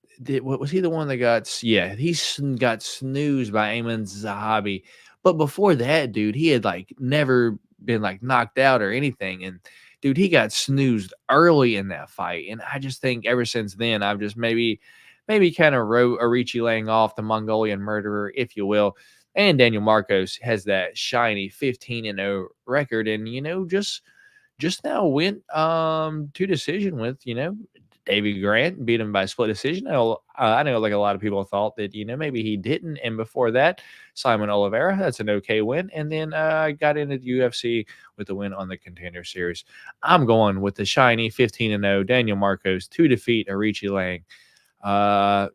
he the one that got, yeah, he got snoozed by Ayman Zahabi. But before that, dude, he had never been like knocked out or anything. And dude, he got snoozed early in that fight. And I just think ever since then, I've just maybe kind of wrote Arichi laying off the Mongolian murderer, if you will. And Daniel Marcos has that shiny 15-0 record. And, just now went to decision with, Davey Grant, beat him by split decision. I know like a lot of people thought that, maybe he didn't. And before that, Simon Oliveira, that's an okay win. And then got into the UFC with the win on the Contender Series. I'm going with the shiny 15-0 Daniel Marcos to defeat Arichi Lang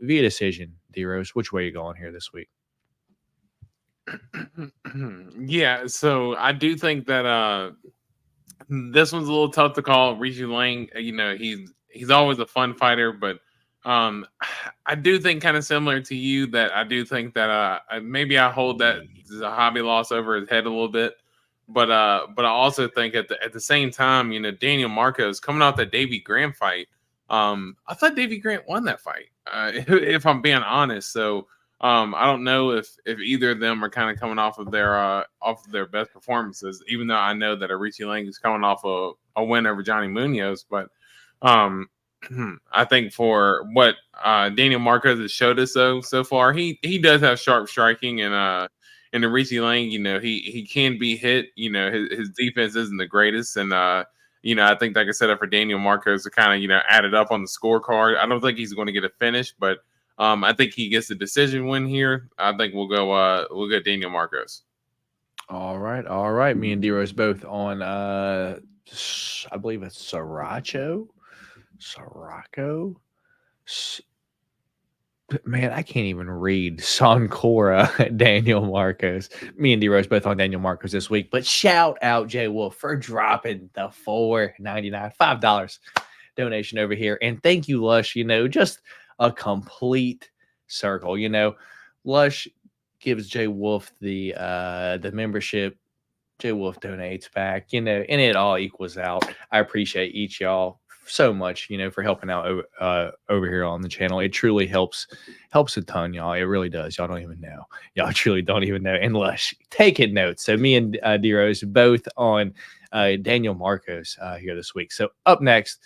via decision. D-Rose, which way are you going here this week? Yeah, so I do think that this one's a little tough to call. Arichi Lang, he's always a fun fighter, but I do think kind of similar to you that I do think that maybe I hold that as a hobby loss over his head a little bit, but I also think at the same time, Daniel Marcos coming off that Davey Grant fight, I thought Davey Grant won that fight, if I'm being honest. So I don't know if either of them are kind of coming off of their best performances, even though I know that Arichi Lang is coming off a win over Johnny Munoz, but I think for what Daniel Marcos has showed us so far, he does have sharp striking, and Arichi Lang, he can be hit. His defense isn't the greatest, and I think like I said, up for Daniel Marcos to kind of add it up on the scorecard. I don't think he's going to get a finish, but I think he gets the decision win here. I think we'll go Daniel Marcos. All right. Me and D-Rose both on I believe it's Sriracha. Man, I can't even read. Soncora, Daniel Marcos. Me and D-Rose both on Daniel Marcos this week. But shout out Jay Wolf for dropping the $4.99, $5 donation over here. And thank you, Lush. Just a complete circle. Lush gives Jay Wolf the membership. Jay Wolf donates back, and it all equals out. I appreciate each y'all so much, for helping out over here on the channel. It truly helps a ton, y'all. It really does. Y'all don't even know. Y'all truly don't even know. And Lush, taking notes. So me and D-Rose both on Daniel Marcos here this week. So up next,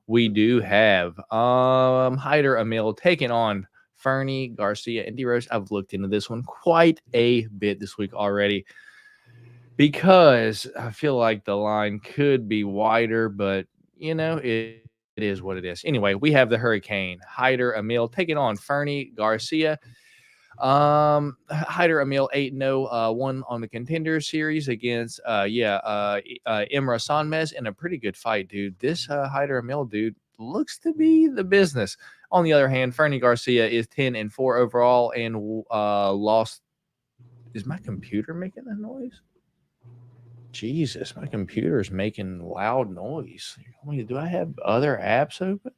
we do have Hyder Amil taking on Fernie Garcia. And D-Rose, I've looked into this one quite a bit this week already, because I feel like the line could be wider, but it is what it is. Anyway, we have the Hurricane Hyder Amil taking on Fernie Garcia. Hyder Amil 8-0, won on the Contender Series against Imra Sanmez in a pretty good fight, dude. This Hyder Amil dude looks to be the business. On the other hand, Fernie Garcia is 10-4 overall and lost. Is my computer making that noise? Jesus, my computer is making loud noise. Do I have other apps open?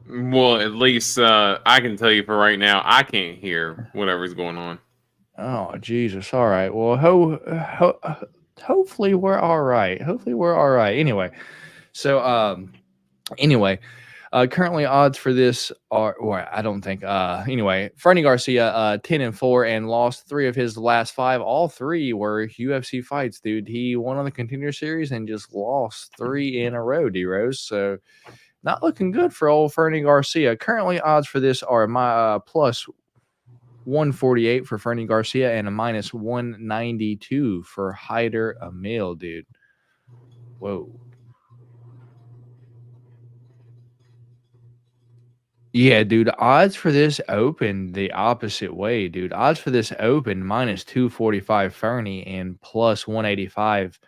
Well, at least I can tell you for right now, I can't hear whatever's going on. Oh, Jesus. All right. Well, hopefully we're all right. Anyway, so currently odds for this are, or I don't think, Fernie Garcia, 10-4 and lost 3 of his last 5. All 3 were UFC fights, dude. He won on the Contender Series and just lost 3 in a row, D-Rose. So not looking good for old Fernie Garcia. Currently odds for this are my plus 148 for Fernie Garcia and a minus 192 for Hyder Amil, dude. Whoa. Yeah, dude, odds for this open the opposite way, dude. Odds for this open minus 245 Fernie and plus 185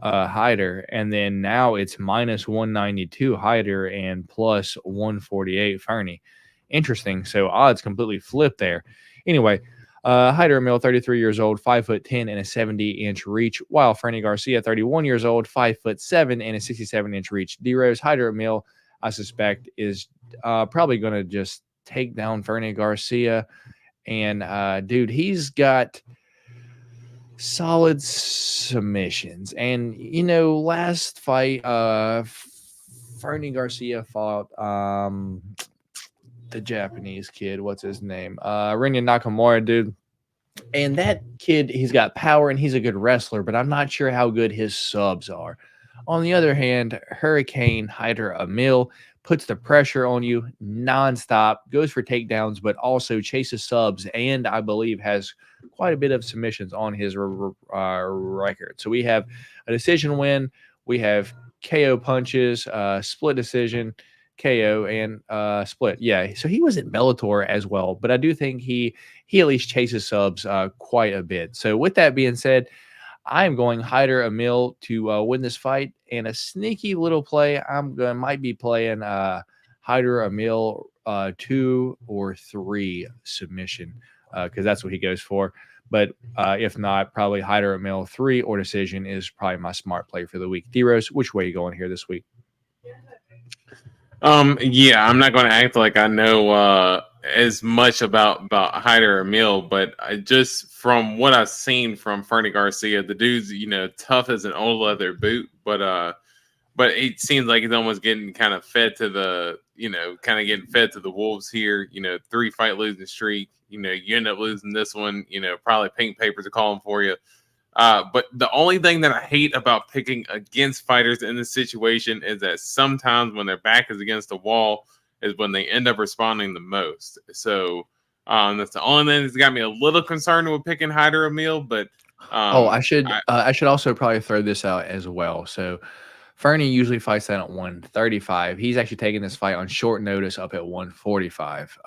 Hyder. And then now it's minus 192 Hyder and plus 148 Fernie. Interesting. So odds completely flipped there. Anyway, Hyder Amil, 33 years old, 5'10" and a 70-inch reach, while Fernie Garcia, 31 years old, 5'7" and a 67-inch reach. D-Rose, Hyder Amil, I suspect, is probably going to just take down Fernie Garcia. And, dude, he's got solid submissions. And, last fight, Fernie Garcia fought the Japanese kid. What's his name? Rinya Nakamura, dude. And that kid, he's got power and he's a good wrestler, but I'm not sure how good his subs are. On the other hand, Hurricane Hyder Emil puts the pressure on you nonstop, goes for takedowns, but also chases subs, and I believe has quite a bit of submissions on his record. So we have a decision win, we have KO punches, split decision, KO, and split. Yeah, so he was in Bellator as well, but I do think he at least chases subs quite a bit. So with that being said, I am going Hyder Emil to win this fight, and a sneaky little play. Might be playing Hyder Emil 2 or 3 submission because that's what he goes for. But if not, probably Hyder Emil 3 or decision is probably my smart play for the week. D-Rose, which way are you going here this week? Yeah, I'm not going to act like I know as much about Hyder Emil, but I just from what I've seen from Fernie Garcia, the dude's tough as an old leather boot, but it seems like he's almost getting kind of fed to the getting fed to the wolves here. 3 fight losing streak. You end up losing this one. Probably pink papers are calling for you. But the only thing that I hate about picking against fighters in this situation is that sometimes when their back is against the wall is when they end up responding the most. So that's the only thing that's got me a little concerned with picking Hyder Emil. But I should also probably throw this out as well. So Fernie usually fights that at 135. He's actually taking this fight on short notice up at 145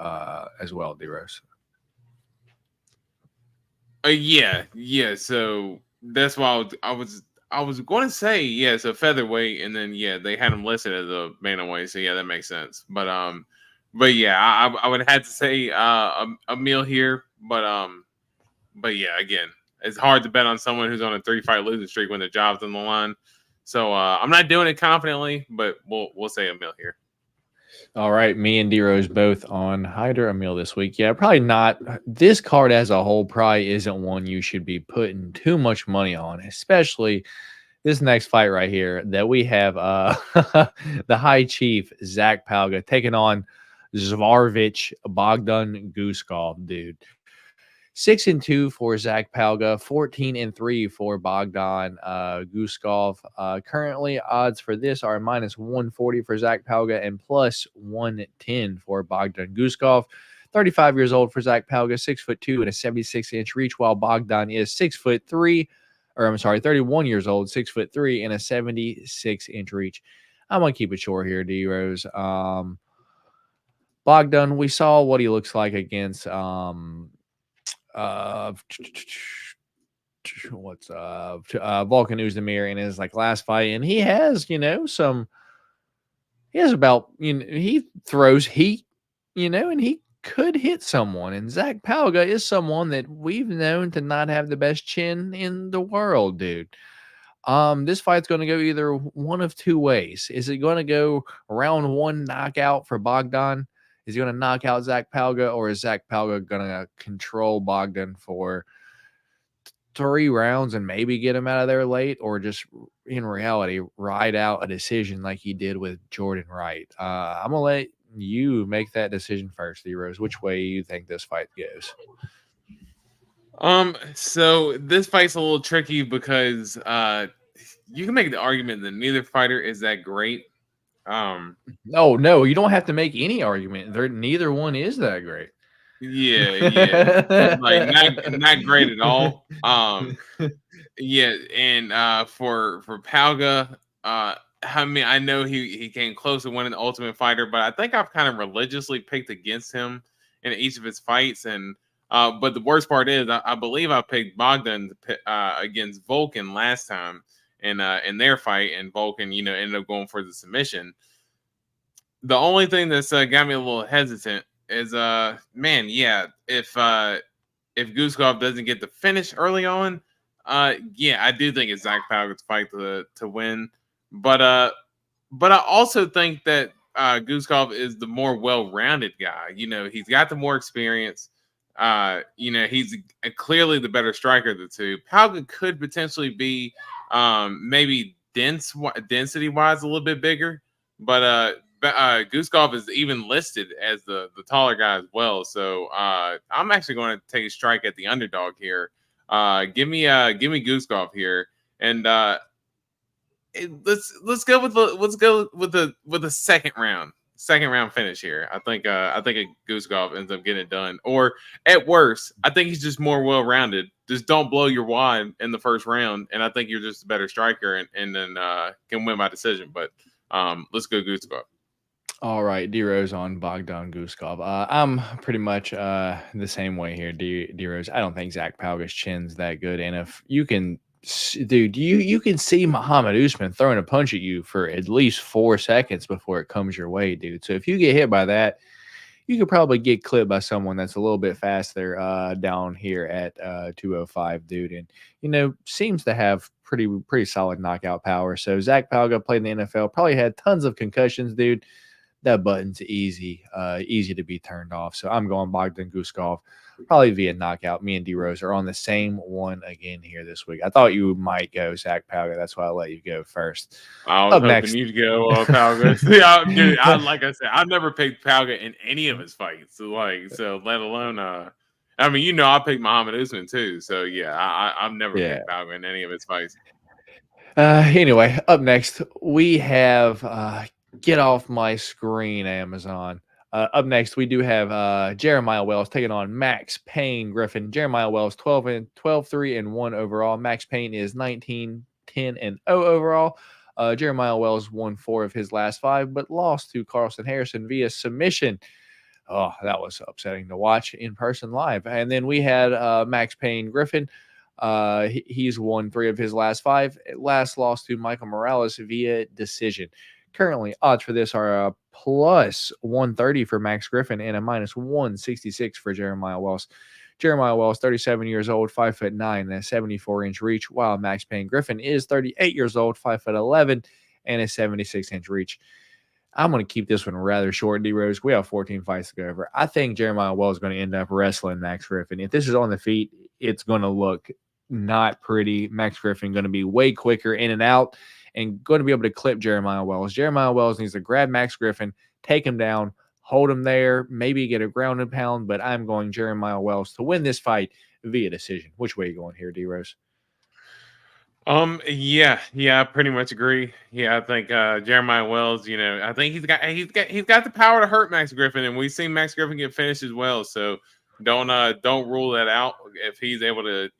as well, D-Rose. Yeah. So that's why I was going to say it's a featherweight, and then they had him listed as a bantamweight, so that makes sense. But yeah, I would have to say Emil here, but yeah, again, it's hard to bet on someone who's on a 3-fight losing streak when the job's on the line. So I'm not doing it confidently, but we'll say Emil here. All right, me and D-Rose both on Hyder Emil this week. Yeah, probably not. This card as a whole probably isn't one you should be putting too much money on, especially this next fight right here that we have the High Chief, Zach Palga, taking on Zvarvich Bogdan Guskov, dude. 6-2 for Zach Palga, 14-3 for Bogdan Guskov. Currently, odds for this are -140 for Zach Palga and +110 for Bogdan Guskov. 35 years old for Zach Palga, 6'2" and a 76-inch reach, while Bogdan is 6'3", or I'm sorry, 31 years old, 6'3" and a 76-inch reach. I'm gonna keep it short here, D-Rose. Bogdan, we saw what he looks like against Volkan Oezdemir in his last fight, and he has he throws heat, and he could hit someone. And Zach Palga is someone that we've known to not have the best chin in the world, dude. This fight's going to go either one of two ways. Is it going to go round 1 knockout for Bogdan? Is he going to knock out Zach Palga, or is Zach Palga going to control Bogdan for 3 rounds and maybe get him out of there late, or just in reality ride out a decision like he did with Jordan Wright? I'm going to let you make that decision first, D-Rose. Which way you think this fight goes? So this fight's a little tricky because you can make the argument that neither fighter is that great. No, you don't have to make any argument. Neither one is that great. Yeah. Not great at all. And for Palga, I mean, I know he came close to winning the Ultimate Fighter, but I think I've kind of religiously picked against him in each of his fights. And but the worst part is, I believe I picked Bogdan against Volkan last time in their fight, and Volkan, ended up going for the submission. The only thing that's got me a little hesitant is, if Guskov doesn't get the finish early on, I do think it's Zach Palga's fight to win. But I also think that Guskov is the more well-rounded guy. He's got the more experience. He's clearly the better striker of the two. Palga could potentially be maybe density-wise a little bit bigger, but Guskov is even listed as the taller guy as well. So I'm actually going to take a strike at the underdog here. Give me Guskov here, and let's go with the second round finish here. I think Guskov ends up getting it done, or at worst, I think he's just more well rounded. Just don't blow your wad in the first round, and I think you're just a better striker, and then can win by decision. But let's go Guskov. All right, D-Rose on Bogdan Guskov. I'm pretty much the same way here, D-Rose. I don't think Zach Palga's chin's that good. And if you can, dude, you can see Muhammad Usman throwing a punch at you for at least 4 seconds before it comes your way, dude. So if you get hit by that, you could probably get clipped by someone that's a little bit faster down here at 205, dude. And, seems to have pretty solid knockout power. So Zach Palga played in the NFL, probably had tons of concussions, dude. That button's easy to be turned off. So I'm going Bogdan Guskov, probably via knockout. Me and D-Rose are on the same one again here this week. I thought you might go Zach Palga. That's why I let you go first. I was hoping you'd go Palga. Yeah, dude, like I said, I've never picked Palga in any of his fights. So let alone I mean, I picked Muhammad Usman too. So yeah, I've never picked Palga in any of his fights. Anyway, up next we have get off my screen, Amazon. Up next, we do have Jeremiah Wells taking on Max Payne Griffin. Jeremiah Wells 12-3-1 overall. Max Payne is 19-10-0 overall. Jeremiah Wells won 4 of his last 5, but lost to Carlson Harrison via submission. Oh, that was upsetting to watch in person live. And then we had Max Payne Griffin. He's won 3 of his last 5. Last lost to Michael Morales via decision. Currently, odds for this are plus 130 for Max Griffin and a minus 166 for Jeremiah Wells. Jeremiah Wells, 37 years old, 5'9", and a 74-inch reach, while Max Payne Griffin is 38 years old, 5'11", and a 76-inch reach. I'm going to keep this one rather short, D-Rose. We have 14 fights to go over. I think Jeremiah Wells is going to end up wrestling Max Griffin. If this is on the feet, it's going to look not pretty. Max Griffin going to be way quicker in and out, and going to be able to clip Jeremiah Wells. Jeremiah Wells needs to grab Max Griffin, take him down, hold him there, maybe get a ground and pound, but I'm going Jeremiah Wells to win this fight via decision. Which way are you going here, D-Rose? Yeah, I pretty much agree. Yeah, I think Jeremiah Wells, I think he's got the power to hurt Max Griffin, and we've seen Max Griffin get finished as well. So don't rule that out. If he's able to,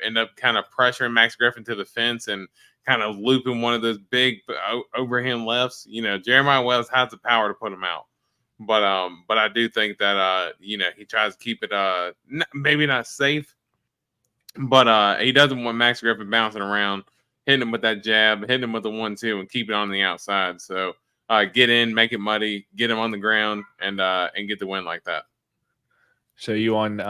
end up kind of pressuring Max Griffin to the fence and kind of looping one of those big overhand lefts, Jeremiah Wells has the power to put him out. But I do think that he tries to keep it maybe not safe, but he doesn't want Max Griffin bouncing around, hitting him with that jab, hitting him with the 1-2, and keep it on the outside. So get in, make it muddy, get him on the ground, and get the win like that. So you on?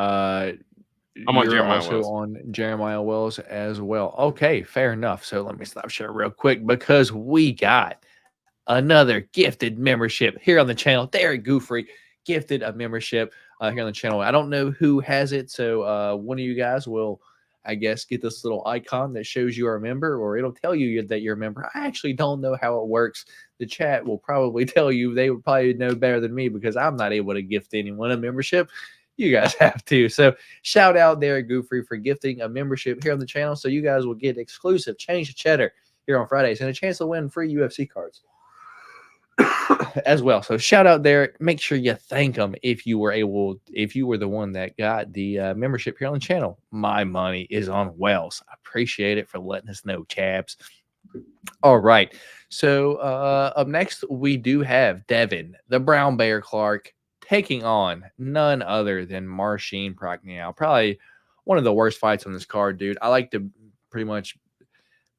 I'm on Jeremiah also Wells. on Jeremiah Wells as well. Okay, fair enough. So let me stop share real quick because we got another gifted membership here on the channel. Derek Goofrey gifted a membership here on the channel. I don't know who has it, so one of you guys will, I guess, get this little icon that shows you are a member, or it'll tell you that you're a member. I actually don't know how it works. The chat will probably tell you. They would probably know better than me because I'm not able to gift anyone a membership. You guys have to. So shout out Derek Goofrey for gifting a membership here on the channel. So you guys will get exclusive Change the Cheddar here on Fridays and a chance to win free UFC cards as well. So shout out Derek. Make sure you thank him if you were the one that got the membership here on the channel. My money is on Wells. I appreciate it for letting us know, chaps. All right. So up next, we do have Devin, the Brown Bear Clark, taking on none other than Marcin Prachnio. Probably one of the worst fights on this card, dude. I like to pretty much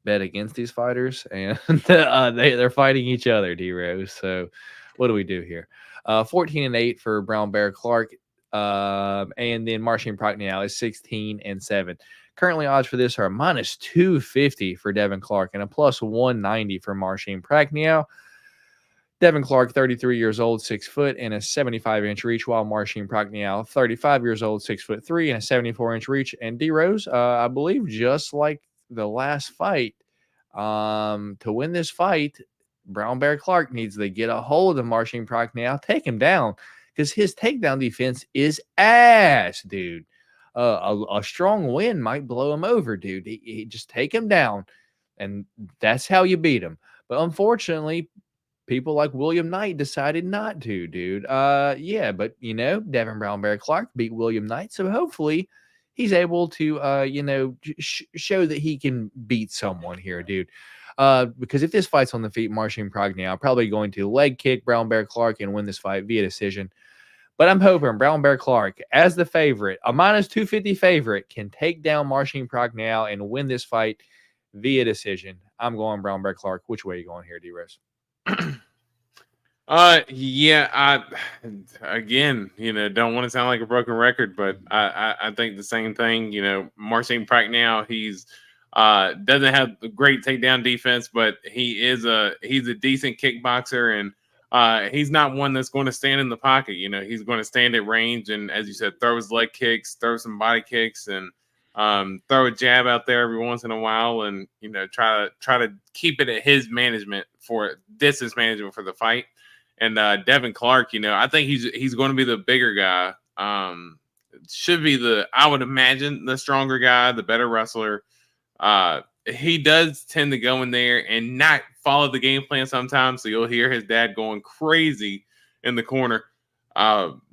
bet against these fighters, and they're fighting each other, D-Rose. So what do we do here? 14-8 for Brown Bear Clark, and then Marcin Prachnio is 16-7. Currently, odds for this are minus 250 for Devin Clark and a plus 190 for Marcin Prachnio. Devin Clark, 33 years old, 6 foot, and a 75-inch reach, while Marcin Prachnio, 35 years old, 6'3", and a 74-inch reach. And D-Rose, I believe, just like the last fight, to win this fight, Brown Bear Clark needs to get a hold of Marcin Prachnio, take him down, because his takedown defense is ass, dude. A strong win might blow him over, dude. He just take him down, and that's how you beat him. But unfortunately, people like William Knight decided not to, dude. Yeah, but Devin Brown Bear Clark beat William Knight, so hopefully he's able to show that he can beat someone here, dude. Because if this fight's on the feet, Marcin Prachnio, I'm probably going to leg kick Brown Bear Clark and win this fight via decision. But I'm hoping Brown Bear Clark, as the favorite, a minus 250 favorite, can take down Marcin Prachnio and win this fight via decision. I'm going Brown Bear Clark. Which way are you going here, D-Rose? Yeah, again, don't want to sound like a broken record, but I think the same thing. Marcin Prachnio, he's doesn't have a great takedown defense, but he's a decent kickboxer, and he's not one that's going to stand in the pocket. He's going to stand at range, and as you said, throw his leg kicks, throw some body kicks, and throw a jab out there every once in a while, and try to keep it at his management for distance management for the fight. And Devin Clark, I think he's going to be the bigger guy. Should be I would imagine, the stronger guy, the better wrestler. He does tend to go in there and not follow the game plan sometimes. So you'll hear his dad going crazy in the corner,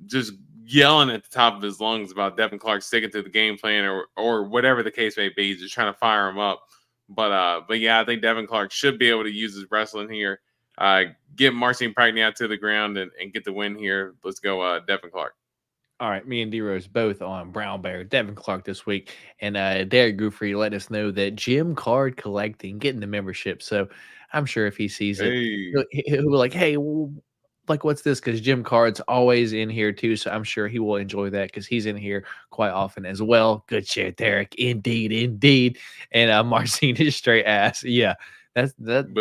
just yelling at the top of his lungs about Devin Clark sticking to the game plan or whatever the case may be, just trying to fire him up. But yeah, I think Devin Clark should be able to use his wrestling here, get Marcin Prachnio to the ground and get the win here. Let's go, Devin Clark. All right, me and D-Rose both on Brown Bear, Devin Clark this week. And Derek Goofrey let us know that Jim Card Collecting, getting the membership. So I'm sure if he sees it, he'll be like, hey, what's this? Because Jim Card's always in here too. So I'm sure he will enjoy that because he's in here quite often as well. Good shit, Derek. Indeed. And Marcin is straight ass. Yeah, that's kind of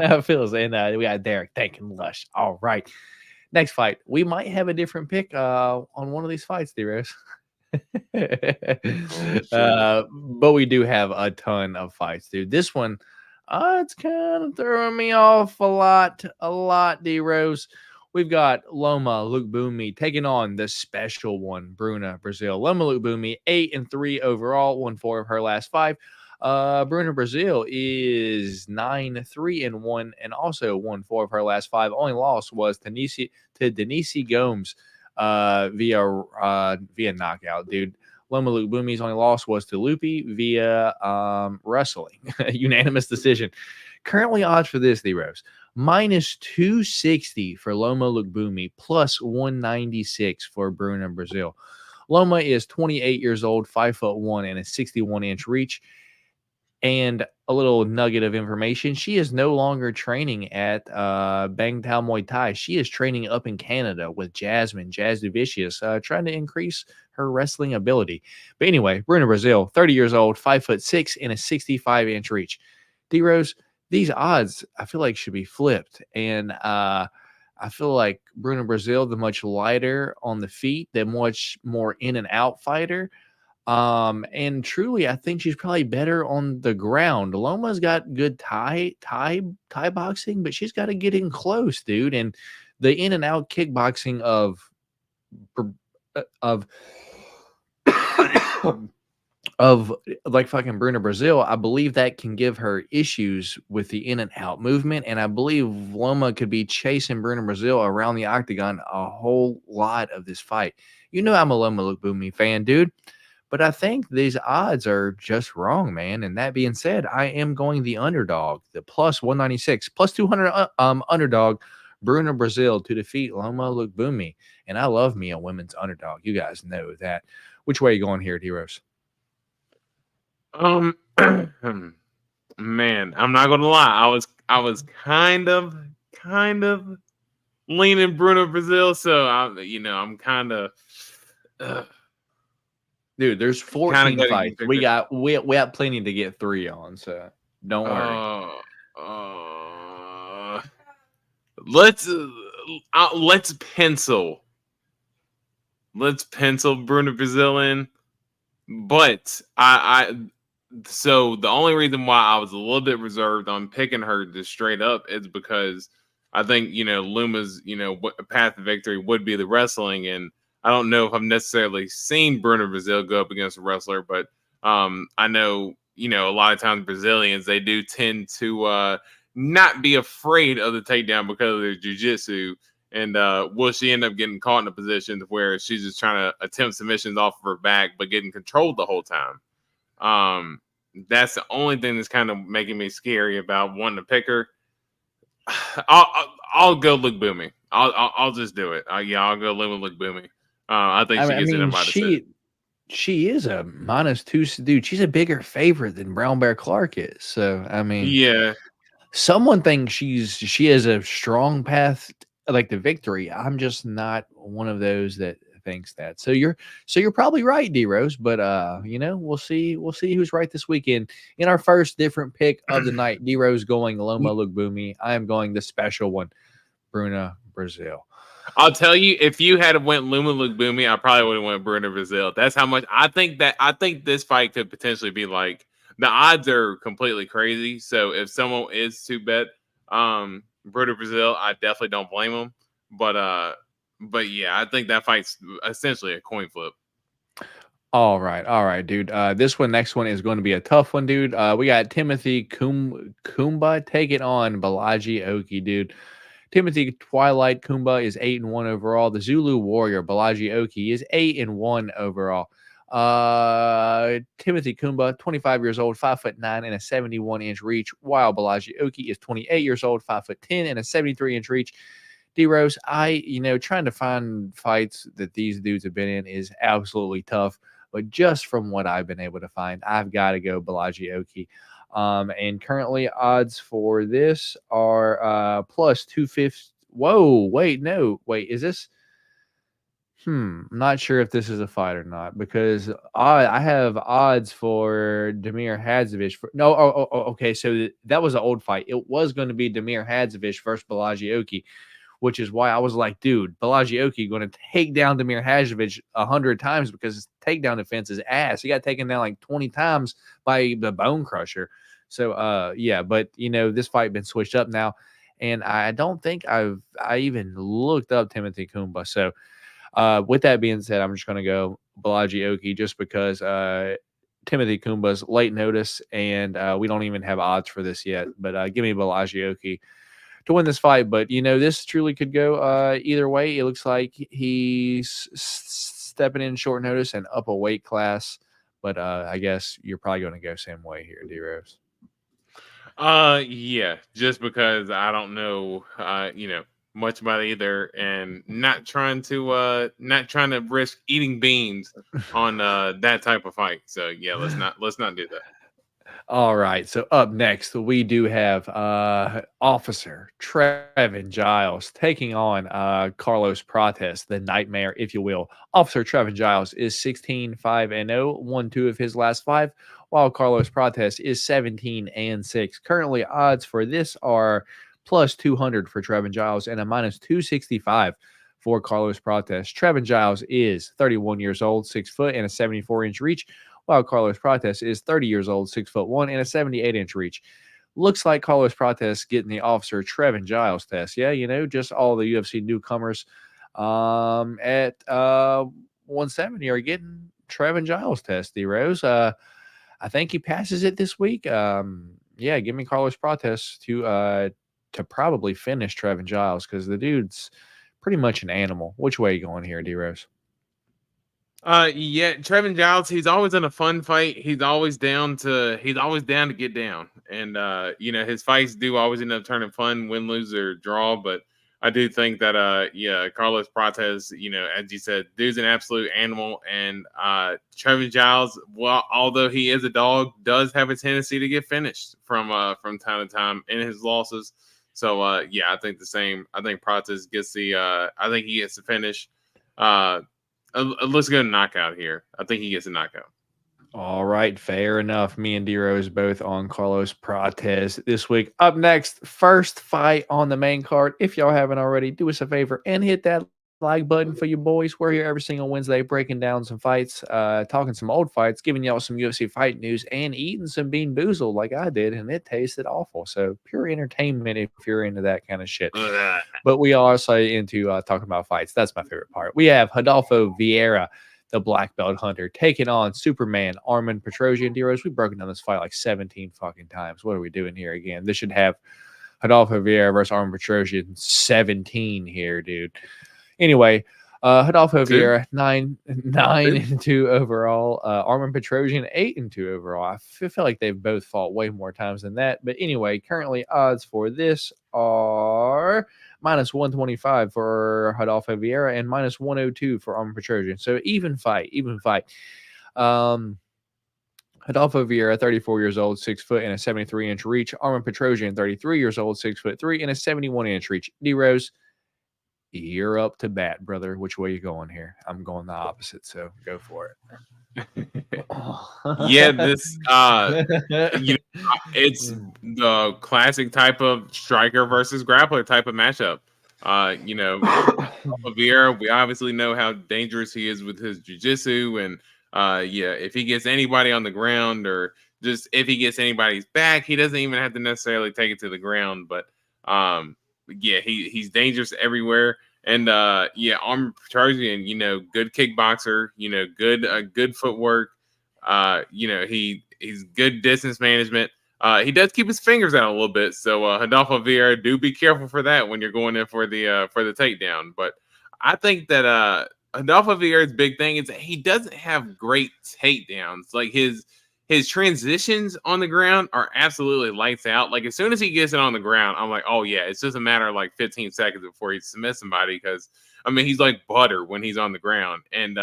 how it feels. And we got Derek thanking Lush. All right. Next fight, we might have a different pick on one of these fights, D-Rose. But we do have a ton of fights, dude. This one, it's kind of throwing me off a lot, D-Rose. We've got Loma Lukebumi taking on the special one, Bruna Brazil. Loma Lukebumi, 8-3 overall, won 4 of her last 5. Bruna Brazil is 9-3-1 and also won 4 of her last 5. Only loss was to Denise Gomes via knockout, dude. Loma Lukebumi's only loss was to Lupi via wrestling. Unanimous decision. Currently odds for this, D-Rose. Minus 260 for Loma Lukebumi, plus 196 for Bruna Brazil. Loma is 28 years old, 5'1", and a 61-inch reach. And a little nugget of information, she is no longer training at Bang Tao Muay Thai. She is training up in Canada with Jazz Duvicius, trying to increase her wrestling ability. But anyway, Bruna Brazil, 30 years old, 5'6", and a 65-inch reach. D-Rose, these odds, I feel like should be flipped. And I feel like Bruna Brazil, the much lighter on the feet, the much more in and out fighter. And truly, I think she's probably better on the ground. Loma's got good Thai boxing, but she's got to get in close, dude. And the in and out kickboxing of like fucking Bruna Brazil, I believe that can give her issues with the in and out movement. And I believe Loma could be chasing Bruna Brazil around the octagon a whole lot of this fight. I'm a Loma Lukebumi fan, dude. But I think these odds are just wrong, man. And that being said, I am going the underdog, the plus 196, plus 200 underdog, Bruna Brazil to defeat Loma Lukebumi. And I love me a women's underdog. You guys know that. Which way are you going here, D-Rose? Man, I'm not gonna lie. I was kind of leaning Bruna Brazil, so I'm kind of. Dude, there's 14 fights. We got plenty to get 3 on, so don't worry. Let's pencil Bruna Brazil in, but So the only reason why I was a little bit reserved on picking her just straight up is because I think, Luma's, path to victory would be the wrestling. And I don't know if I've necessarily seen Bruno Brazil go up against a wrestler, but I know, a lot of times Brazilians, they do tend to not be afraid of the takedown because of their jiu-jitsu. And will she end up getting caught in a position where she's just trying to attempt submissions off of her back, but getting controlled the whole time? That's the only thing that's kind of making me scary about wanting to pick her. I'll go Luke Boomy. I'll just do it. I'll go Luke Boomy. I think she gets it in my decision. She is a -2 dude. She's a bigger favorite than Brown Bear Clark is. So Yeah. Someone thinks she has a strong path like the victory. I'm just not one of those that thinks that. So you're probably right, D Rose, but we'll see who's right this weekend. In our first different pick of the night, D Rose going Loma Lugbumi. I am going the special one, Bruna Brazil. I'll tell you, if you had went Luma Lugbumi, I probably would have went Bruna Brazil. That's how much I think this fight could potentially be like. The odds are completely crazy. So if someone is to bet Bruna Brazil, I definitely don't blame them. But yeah, I think that fight's essentially a coin flip. All right, dude. Next one is going to be a tough one, dude. We got Timothy Kumba taking on Balaji Oki, dude. Timothy Twilight Kumba is 8-1 overall. The Zulu Warrior Balaji Oki is 8-1 overall. Timothy Kumba, 25 years old, 5'9" and a 71-inch reach, while Balaji Oki is 28 years old, 5'10" and a 73-inch reach. D Rose, trying to find fights that these dudes have been in is absolutely tough. But just from what I've been able to find, I've got to go Balaji Oki. And currently odds for this are plus 250. Whoa, wait, is this? I'm not sure if this is a fight or not because I have odds for Damir Hadzovic. Okay. So that was an old fight. It was going to be Damir Hadzovic versus Balaji Oki, which is why I was like, dude, Balaji Oki going to take down Damir Hadzovic 100 times because his takedown defense is ass. He got taken down like 20 times by the Bone Crusher. So, but this fight been switched up now, and I don't think I even looked up Timothy Kumba. So, with that being said, I'm just going to go Balaji Oki just because Timothy Kumba's late notice, and we don't even have odds for this yet. But give me Balaji Oki to win this fight. But, this truly could go either way. It looks like he's stepping in short notice and up a weight class. But I guess you're probably going to go same way here, D-Rose. Yeah, just because I don't know, much about either, and not trying to risk eating beans on that type of fight. So yeah, let's not do that. All right. So up next, we do have Officer Trevin Giles taking on Carlos Prates, the Nightmare, if you will. Officer Trevin Giles is 16-5-0, won 2 of his last 5, while Carlos Prates is 17-6. Currently, odds for this are plus 200 for Trevin Giles and a minus 265 for Carlos Prates. Trevin Giles is 31 years old, 6 foot, and a 74-inch reach, while Carlos Prates is 30 years old, 6'1", and a 78-inch reach. Looks like Carlos Prates getting the Officer Trevin Giles test. Yeah, just all the UFC newcomers at 170 are getting Trevin Giles test, D-Rose. I think he passes it this week. Give me Carlos Prates to probably finish Trevin Giles because the dude's pretty much an animal. Which way are you going here, D-Rose? Trevin Giles, he's always in a fun fight. He's always down to get down. And his fights do always end up turning fun, win, lose, or draw. But I do think that Carlos Prates, as you said, dude's an absolute animal. And Trevin Giles, well, although he is a dog, does have a tendency to get finished from time to time in his losses. So I think the same. I think Prates gets the finish. Let's go knockout here. I think he gets a knockout. All right, fair enough. Me and D-Rose both on Carlos Prates this week. Up next, first fight on the main card. If y'all haven't already, do us a favor and hit that like button for you boys. We're here every single Wednesday breaking down some fights, talking some old fights, giving y'all some UFC fight news, and eating some Bean Boozled like I did, and it tasted awful. So pure entertainment if you're into that kind of shit. But we are also into talking about fights. That's my favorite part. We have Rodolfo Vieira, the black belt hunter, taking on Superman Armin Petrosian. D-Rose, we've broken down this fight like 17 fucking times. What are we doing here again? This should have Rodolfo Vieira versus Armin Petrosian 17 here, dude. Anyway, Rodolfo Vieira 9-2 overall. Armin Petrosian 8-2 overall. I feel like they've both fought way more times than that. But anyway, currently odds for this are minus 125 for Rodolfo Vieira and minus 102 for Armin Petrosian. So even fight. Rodolfo Vieira, 34 years old, 6 foot and a 73-inch reach. Armin Petrosian, 33 years old, 6'3" and a 71-inch reach. D-Rose, you're up to bat, brother. Which way you going here? I'm going the opposite, so go for it. Yeah, this it's the classic type of striker versus grappler type of matchup. Vieira, we obviously know how dangerous he is with his jiu-jitsu, and if he gets anybody on the ground or just if he gets anybody's back, he doesn't even have to necessarily take it to the ground, but he's dangerous everywhere. And Armin Petrosian, good kickboxer, good footwork. He's good distance management. He does keep his fingers out a little bit. So Rodolfo Vieira, do be careful for that when you're going in for the takedown. But I think that Rodolfo Vieira's big thing is that he doesn't have great takedowns. Like his transitions on the ground are absolutely lights out. Like as soon as he gets it on the ground, I'm like, oh yeah, it's just a matter of like 15 seconds before he submits somebody. Because he's like butter when he's on the ground, and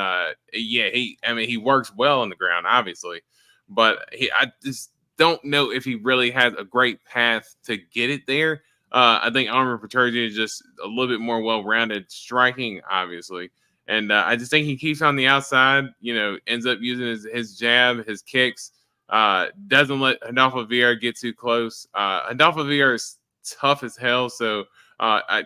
he works well on the ground, obviously, but I just don't know if he really has a great path to get it there. I think Armin Petrosian is just a little bit more well-rounded striking, obviously. And I just think he keeps on the outside, ends up using his jab, his kicks, doesn't let Rodolfo Vieira get too close. Rodolfo Vieira is tough as hell, so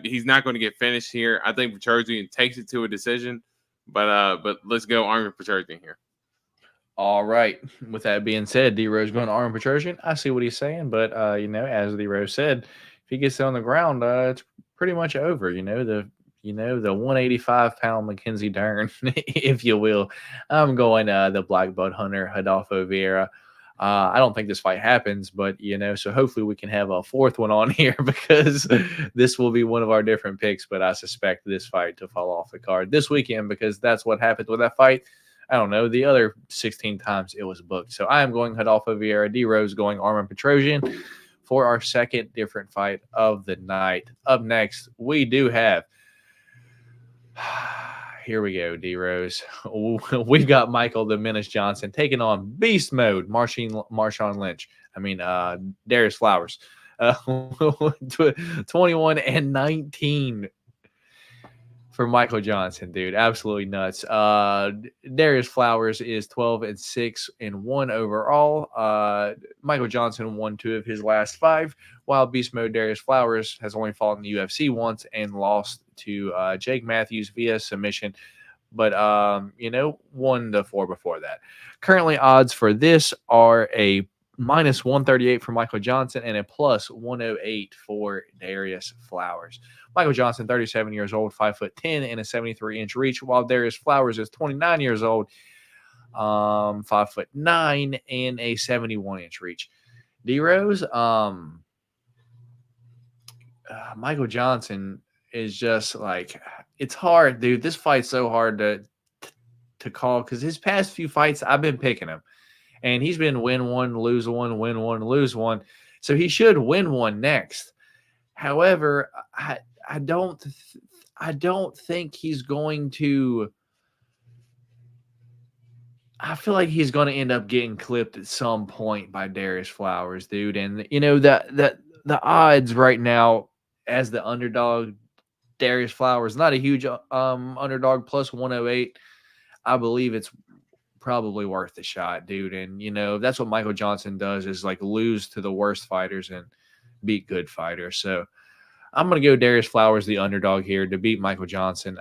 he's not going to get finished here. I think Petrosian takes it to a decision, but let's go Armin Petrosian here. All right. With that being said, D-Rose going to Armin Petrosian. I see what he's saying, but, as D-Rose said, if he gets it on the ground, it's pretty much over, the 185-pound Mackenzie Dern, if you will. I'm going the black belt hunter, Rodolfo Vieira. I don't think this fight happens, but, so hopefully we can have a fourth one on here because this will be one of our different picks, but I suspect this fight to fall off the card this weekend because that's what happened with that fight. I don't know, the other 16 times it was booked. So I am going Rodolfo Vieira, D-Rose going Armin Petrosian for our second different fight of the night. Up next, we do have here we go, D-Rose. We've got Michael the Menace Johnson taking on Beast Mode, Marshawn Lynch. Darius Flowers. 21-19 for Michael Johnson, dude. Absolutely nuts. Darius Flowers is 12-6-1 overall. Michael Johnson won 2 of his last 5, while Beast Mode Darius Flowers has only fought in the UFC once and lost to Jake Matthews via submission, but 1-4 before that. Currently, odds for this are a minus 138 for Michael Johnson and a plus 108 for Darius Flowers. Michael Johnson, 37 years old, 5'10" and a 73-inch reach, while Darius Flowers is 29 years old, 5'9" and a 71-inch reach. D-Rose, Michael Johnson is just like, it's hard, dude. This fight's so hard to call because his past few fights, I've been picking him. And he's been win one, lose one, win one, lose one. So he should win one next. However, I don't think he's going to. I feel like he's going to end up getting clipped at some point by Darius Flowers, dude. And that the odds right now as the underdog, Darius Flowers, not a huge underdog, plus 108. I believe it's probably worth the shot, dude. And that's what Michael Johnson does, is like lose to the worst fighters and beat good fighters. So I'm going to go Darius Flowers, the underdog here, to beat Michael Johnson.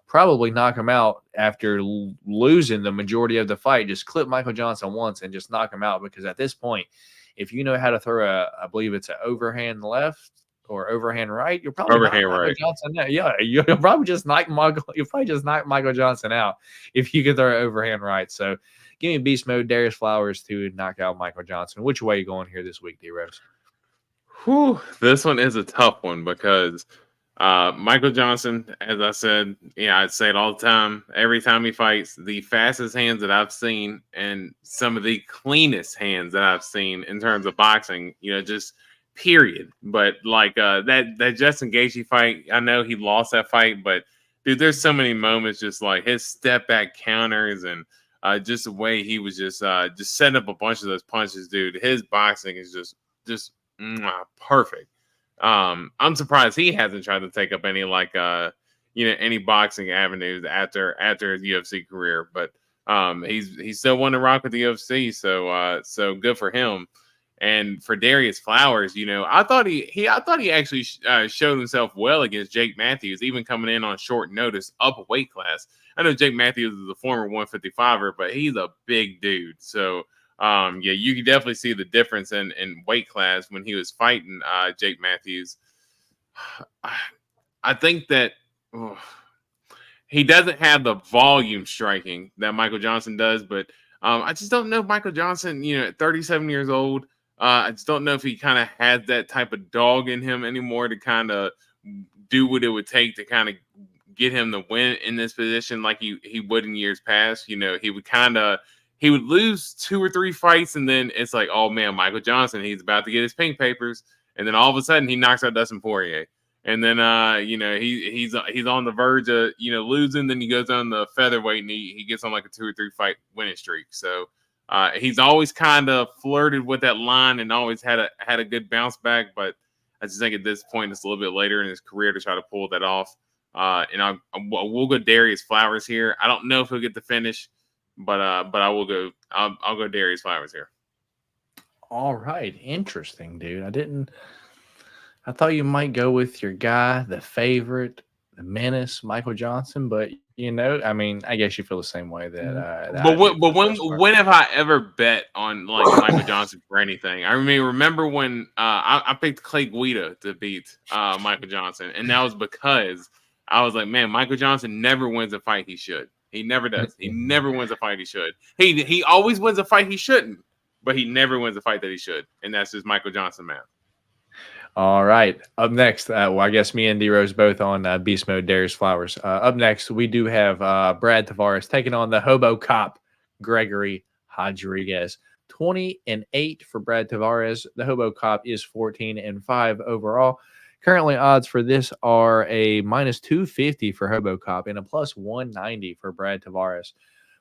Probably knock him out after losing the majority of the fight. Just clip Michael Johnson once and just knock him out, because at this point, if you know how to throw I believe it's an overhand left or overhand right, you'll probably Overhand knock Michael right. Johnson out. Yeah, you'll probably just knock Michael Johnson out if you can throw overhand right. So give me beast mode, Darius Flowers to knock out Michael Johnson. Which way are you going here this week, D-Rose? Whew, this one is a tough one because Michael Johnson, as I said, I say it all the time. Every time he fights, the fastest hands that I've seen and some of the cleanest hands that I've seen in terms of boxing, just period. But like that Justin Gaethje fight, I know he lost that fight, but dude, there's so many moments, just like his step back counters and just the way he was just setting up a bunch of those punches, dude. His boxing is just perfect. I'm surprised he hasn't tried to take up any any boxing avenues after his UFC career, but he's still wanting to rock with the UFC, so good for him. And for Darius Flowers, I thought he actually showed himself well against Jake Matthews, even coming in on short notice up a weight class. I know Jake Matthews is a former 155er, but he's a big dude, so. You can definitely see the difference in weight class when he was fighting Jake Matthews. I think that he doesn't have the volume striking that Michael Johnson does, but I just don't know if Michael Johnson, at 37 years old, I just don't know if he kind of has that type of dog in him anymore to kind of do what it would take to kind of get him the win in this position like he would in years past. He would lose 2 or 3 fights, and then it's like, oh man, Michael Johnson, he's about to get his pink papers, and then all of a sudden he knocks out Dustin Poirier, and then he's on the verge of losing. Then he goes on the featherweight and he gets on like a 2 or 3 fight winning streak. So he's always kind of flirted with that line and always had a good bounce back. But I just think at this point it's a little bit later in his career to try to pull that off. And we'll go Darius Flowers here. I don't know if he'll get the finish. But I will go. I'll go Darius Flowers here. All right, interesting, dude. I thought you might go with your guy, the favorite, the menace, Michael Johnson. But I guess you feel the same way that. When have I ever bet on like Michael Johnson for anything? I remember when I picked Clay Guida to beat Michael Johnson, and that was because I was like, man, Michael Johnson never wins a fight he should. He never does. He never wins a fight he should. He always wins a fight he shouldn't, but he never wins a fight that he should. And that's just Michael Johnson, man. All right. Up next, I guess me and D-Rose both on beast mode, Darius Flowers. Up next, we do have Brad Tavares taking on the Hobo Cop, Gregory Rodriguez. 20-8 for Brad Tavares. The Hobo Cop is 14-5 overall. Currently, odds for this are a minus 250 for Hobo Cop and a plus 190 for Brad Tavares.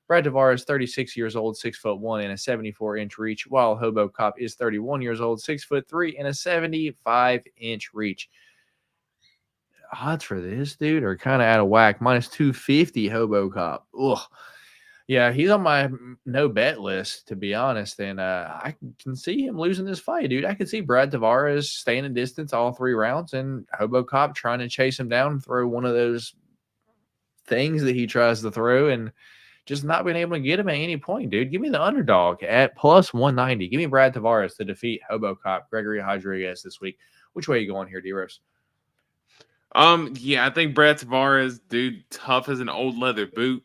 Brad Tavares, 36 years old, 6'1" and a 74-inch reach, while Hobo Cop is 31 years old, 6'3" and a 75-inch reach. Odds for this dude are kind of out of whack. Minus 250 Hobo Cop. Ugh. Yeah, he's on my no bet list, to be honest, and I can see him losing this fight, dude. I can see Brad Tavares staying a distance all 3 rounds and Hobo Cop trying to chase him down, throw one of those things that he tries to throw, and just not being able to get him at any point, dude. Give me the underdog at plus 190. Give me Brad Tavares to defeat Hobo Cop, Gregory Rodriguez this week. Which way are you going here, D-Rose? I think Brad Tavares, dude, tough as an old leather boot.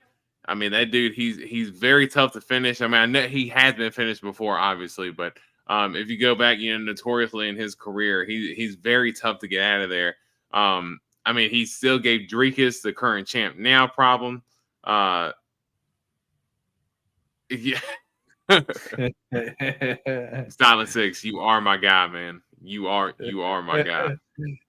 I mean, that dude, he's very tough to finish. I mean, I know he has been finished before, obviously, but if you go back, notoriously in his career, he's very tough to get out of there. I mean, he still gave Dricus, the current champ now, problem. Yeah. Silent Six, you are my guy, man. You are my guy.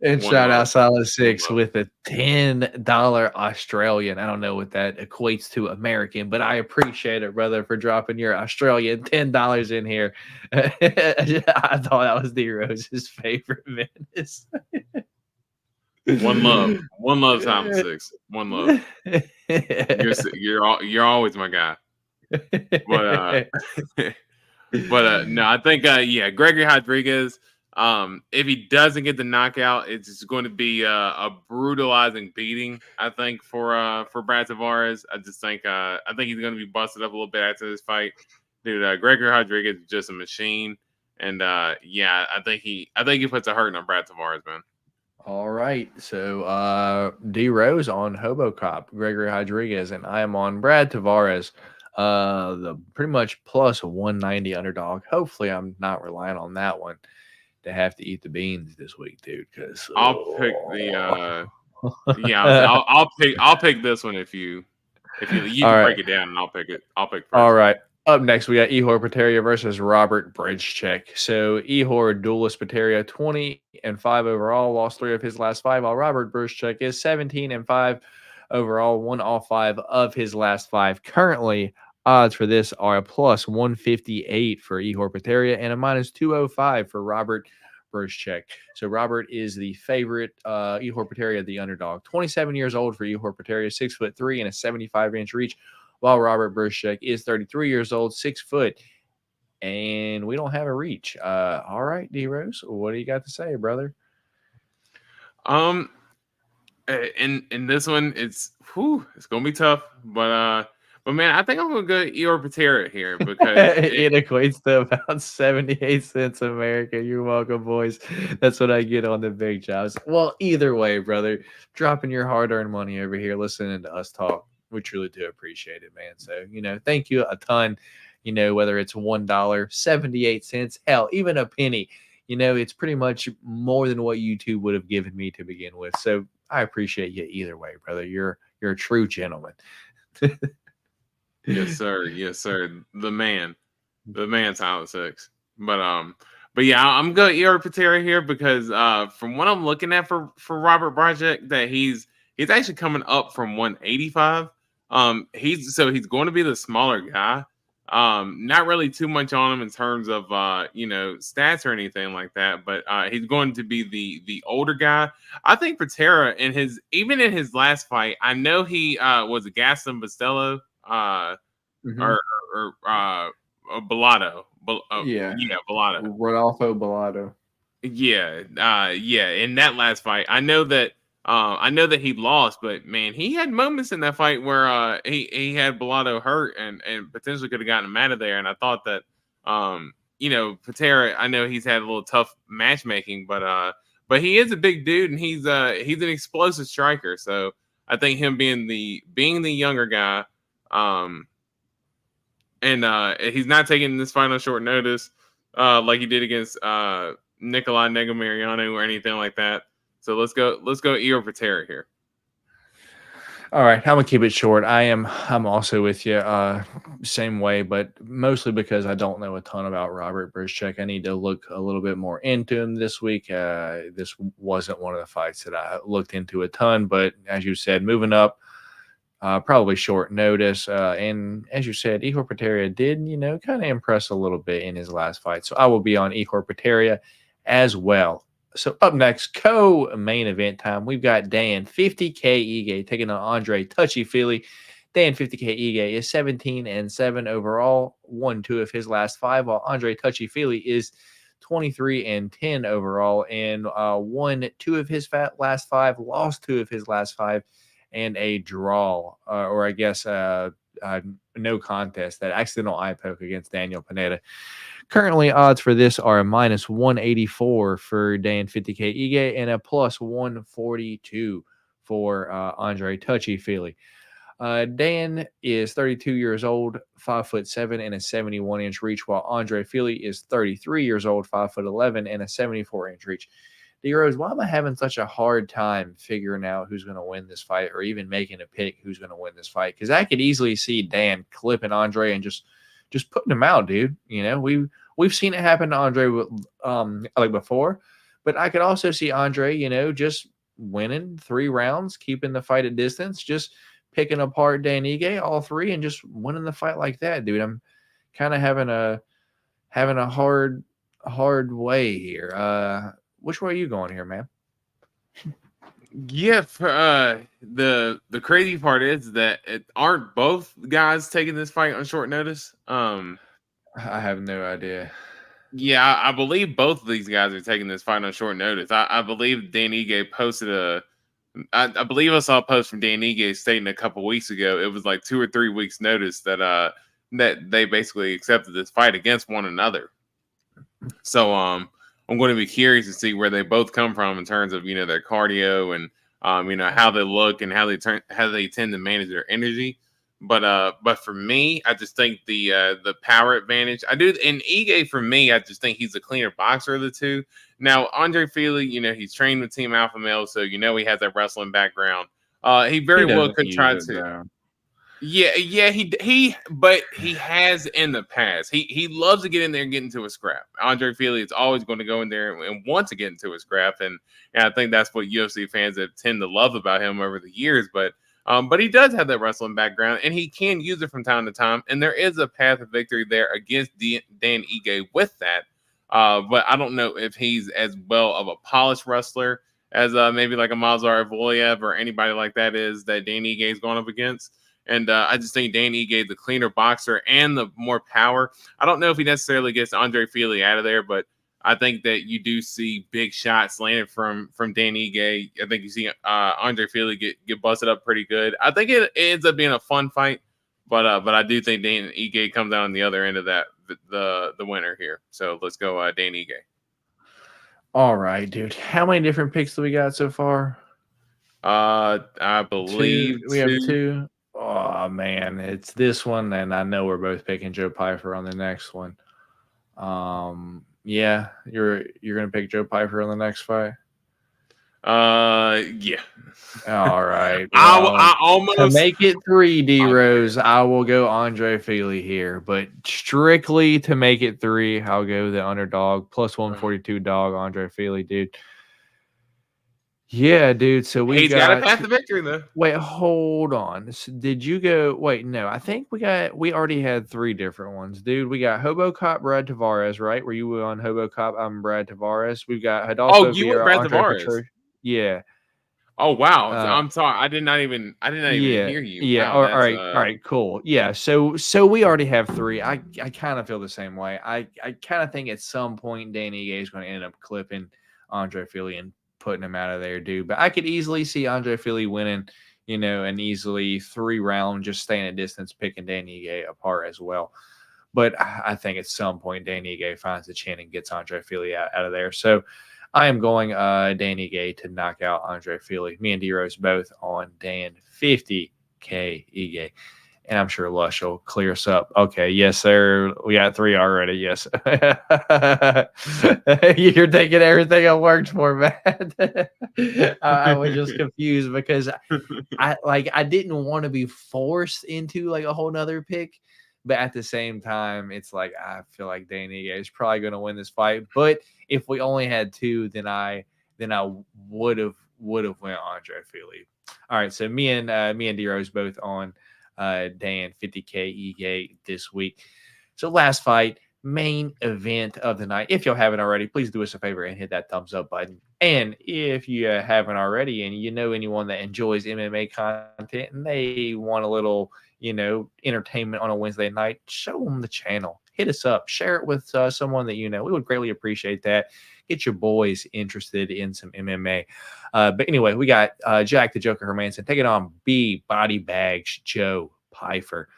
And shout out Silent Six with a $10 Australian. I don't know what that equates to American, but I appreciate it, brother, for dropping your Australian $10 in here. I thought that was D-Rose's favorite menace. One love, Silent Six. One love. You're always my guy. But no, I think Gregory Rodriguez. If he doesn't get the knockout, it's just going to be a brutalizing beating, I think, for Brad Tavares. I think he's going to be busted up a little bit after this fight. Dude, Gregory Rodriguez is just a machine. And I think he puts a hurting on Brad Tavares, man. All right. So D Rose on Hobocop, Gregory Rodriguez, and I am on Brad Tavares. The pretty much plus 190 underdog. Hopefully I'm not relying on that one to have to eat the beans this week, dude. Because I'll pick I'll pick this one if you can break it down, and I'll pick it. I'll pick first. All right. Up next, we got Ihor Potieria versus Robert Bridgechek. So Ihor duelist Potieria 20-5 overall, lost 3 of his last 5, while Robert Bridgechek is 17-5 overall, won all 5 of his last 5. Currently, odds for this are a plus 158 for Ihor Potieria and a minus 205 for Robert Bridgechek. So Robert is the favorite. Ihor Potieria, the underdog. 27 years old for Ihor Potieria, 6'3" and a 75-inch reach, while Robert Bridgechek is 33 years old, 6 foot, and we don't have a reach. All right, D Rose, what do you got to say, brother? In this one, it's gonna be tough, but man, I think I'm gonna go Ihor Potieria here because it equates to about 78 cents American. You're welcome, boys. That's what I get on the big jobs. Well, either way, brother, dropping your hard-earned money over here, listening to us talk. We truly do appreciate it, man. So, thank you a ton. Whether it's $1, 78 cents, hell, even a penny, it's pretty much more than what YouTube would have given me to begin with. So I appreciate you either way, brother. You're a true gentleman. Yes, sir. Yes, sir. The man, Silent Six. But yeah, I'm going Ihor Potieria here because from what I'm looking at for Robert Bridgechek, that he's actually coming up from 185. He's going to be the smaller guy. Not really too much on him in terms of stats or anything like that, but he's going to be the older guy. I think Potieria in his last fight, I know he was a Gaston Bustelo or Bellato. Bellato. Rodolfo Bellato. Yeah. In that last fight, I know that he lost, but man, he had moments in that fight where he had Bellato hurt and potentially could have gotten him out of there. And I thought that Potieria, I know he's had a little tough matchmaking, but he is a big dude and he's an explosive striker. So I think him being the younger guy, and he's not taking this fight on short notice like he did against Nikolai Negumereanu or anything like that. So let's go Ihor Potieria here. All right, I'm gonna keep it short. I'm also with you, same way, but mostly because I don't know a ton about Robert Bridgechek. I need to look a little bit more into him this week. This wasn't one of the fights that I looked into a ton, but as you said, moving up, probably short notice. And as you said, Ihor Potieria did, kind of impress a little bit in his last fight. So I will be on Ihor Potieria as well. So up next, co-main event time, we've got Dan 50K Ige taking on Andre Touchy-Feely. Dan 50K Ige is 17-7 overall, won 2 of his last 5, while Andre Touchy-Feely is 23-10 overall and won 2 of his last 5, lost 2 of his last 5, and a draw, or I guess no contest, that accidental eye poke against Daniel Pineda. Currently, odds for this are a minus 184 for Dan 50K Ige and a plus 142 for Andre Touchy-Feely. Dan is 32 years old, 5'7" and a 71-inch reach, while Andre Feely is 33 years old, 5'11" and a 74-inch reach. D-Rose, why am I having such a hard time figuring out who's going to win this fight or even making a pick who's going to win this fight? Because I could easily see Dan clipping Andre and just putting him out, dude. We've seen it happen to Andre like before, but I could also see Andre, just winning 3 rounds, keeping the fight at distance, just picking apart Dan Ige, all 3, and just winning the fight like that, dude. I'm kind of having a hard way here. Which way are you going here, man? Yeah, the crazy part is that aren't both guys taking this fight on short notice. I have no idea. Yeah, I believe both of these guys are taking this fight on short notice. I believe Dan Ige posted I believe I saw a post from Dan Ige stating a couple weeks ago. It was like 2 or 3 weeks notice that that they basically accepted this fight against one another. So I'm going to be curious to see where they both come from in terms of their cardio and how they look and how they tend to manage their energy. But for me, I just think the power advantage. I do, and Ige for me, I just think he's a cleaner boxer of the two. Now Andre Fili, he's trained with Team Alpha Male, so he has that wrestling background. He very well could try to. Though. Yeah, but he has in the past. He loves to get in there and get into a scrap. Andre Fili is always going to go in there and want to get into a scrap, and I think that's what UFC fans have tend to love about him over the years. But he does have that wrestling background, and he can use it from time to time. And there is a path of victory there against Dan Ige with that. But I don't know if he's as well of a polished wrestler as maybe like a Mazar Evloev or anybody like that is that Dan Ige is going up against. And I just think Dan Ige, the cleaner boxer and the more power. I don't know if he necessarily gets Andre Fili out of there, but I think that you do see big shots landed from Dan Ige. I think you see Andre Fili get busted up pretty good. I think it ends up being a fun fight, but I do think Dan Ige comes out on the other end of that, the winner here. So let's go Dan Ige. All right, dude. How many different picks do we got so far? I believe we have 2. Oh man, it's this one, and I know we're both picking Joe Pyfer on the next one. Yeah, you're gonna pick Joe Pyfer on the next fight. Yeah. All right. Well, I almost to make it 3, D Rose. I will go Andre Fili here, but strictly to make it 3, I'll go the underdog plus 142 dog Andre Fili, dude. Yeah, dude. So he's got a path to victory, though. Wait, hold on. So did you go? Wait, no. I think we already had 3 different ones, dude. We got Hobo Cop, Brad Tavares, right? Were you on Hobo Cop? I'm Brad Tavares. We've got Hidalgo. Oh, you were Brad Tavares. Petru. Yeah. Oh wow. I'm sorry. I did not even hear you. Yeah. Wow, all right. Cool. Yeah. So we already have 3. I kind of feel the same way. I kind of think at some point Dan Ige is going to end up clipping Andre Fili and putting him out of there, dude. But I could easily see Andre Fili winning, an easily 3 round, just staying a distance, picking Dan Ige apart as well. But I think at some point Dan Ige finds the chin and gets Andre Fili out of there. So I am going Dan Ige to knock out Andre Fili. Me and D-Rose both on Dan 50K Ige. And I'm sure Lush will clear us up. Okay, yes, sir. We got 3 already. Yes. You're taking everything I worked for, man. I was just confused because I didn't want to be forced into like a whole nother pick. But at the same time, it's like I feel like Dan Ige is probably going to win this fight. But if we only had 2, then I would have went Andre Fili. All right, so me and D-Rose both on Dan 50K Ige this week. So last fight, main event of the night. If you haven't already, please do us a favor and hit that thumbs up button. And if you haven't already, and you know anyone that enjoys MMA content and they want a little, entertainment on a Wednesday night, show them the channel. Hit us up. Share it with someone that you know. We would greatly appreciate that. Get your boys interested in some MMA. But anyway, we got Jack the Joker Hermansson taking on B Body Bags Joe Pyfer.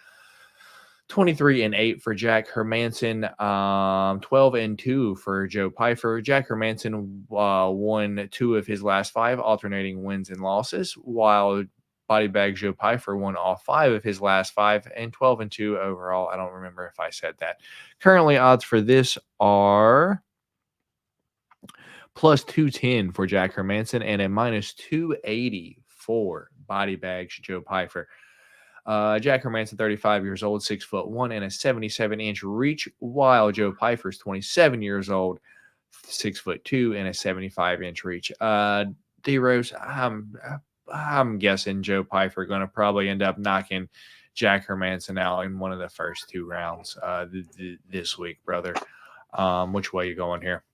23-8 for Jack Hermansson, 12-2 for Joe Pyfer. Jack Hermansson won 2 of his last 5, alternating wins and losses, while Body Bag Joe Pyfer won all 5 of his last 5 and 12-2 overall. I don't remember if I said that. Currently, odds for this are plus 210 for Jack Hermansson and a minus 280 for Body Bags Joe Pyfer. Jack Hermansson, 35 years old, 6'1" and a 77-inch reach, while Joe Pyfer is 27 years old, 6'2" and a 75-inch reach. D-Rose, I'm guessing Joe Pyfer going to probably end up knocking Jack Hermansson out in one of the first 2 rounds this week, brother. Which way you going here?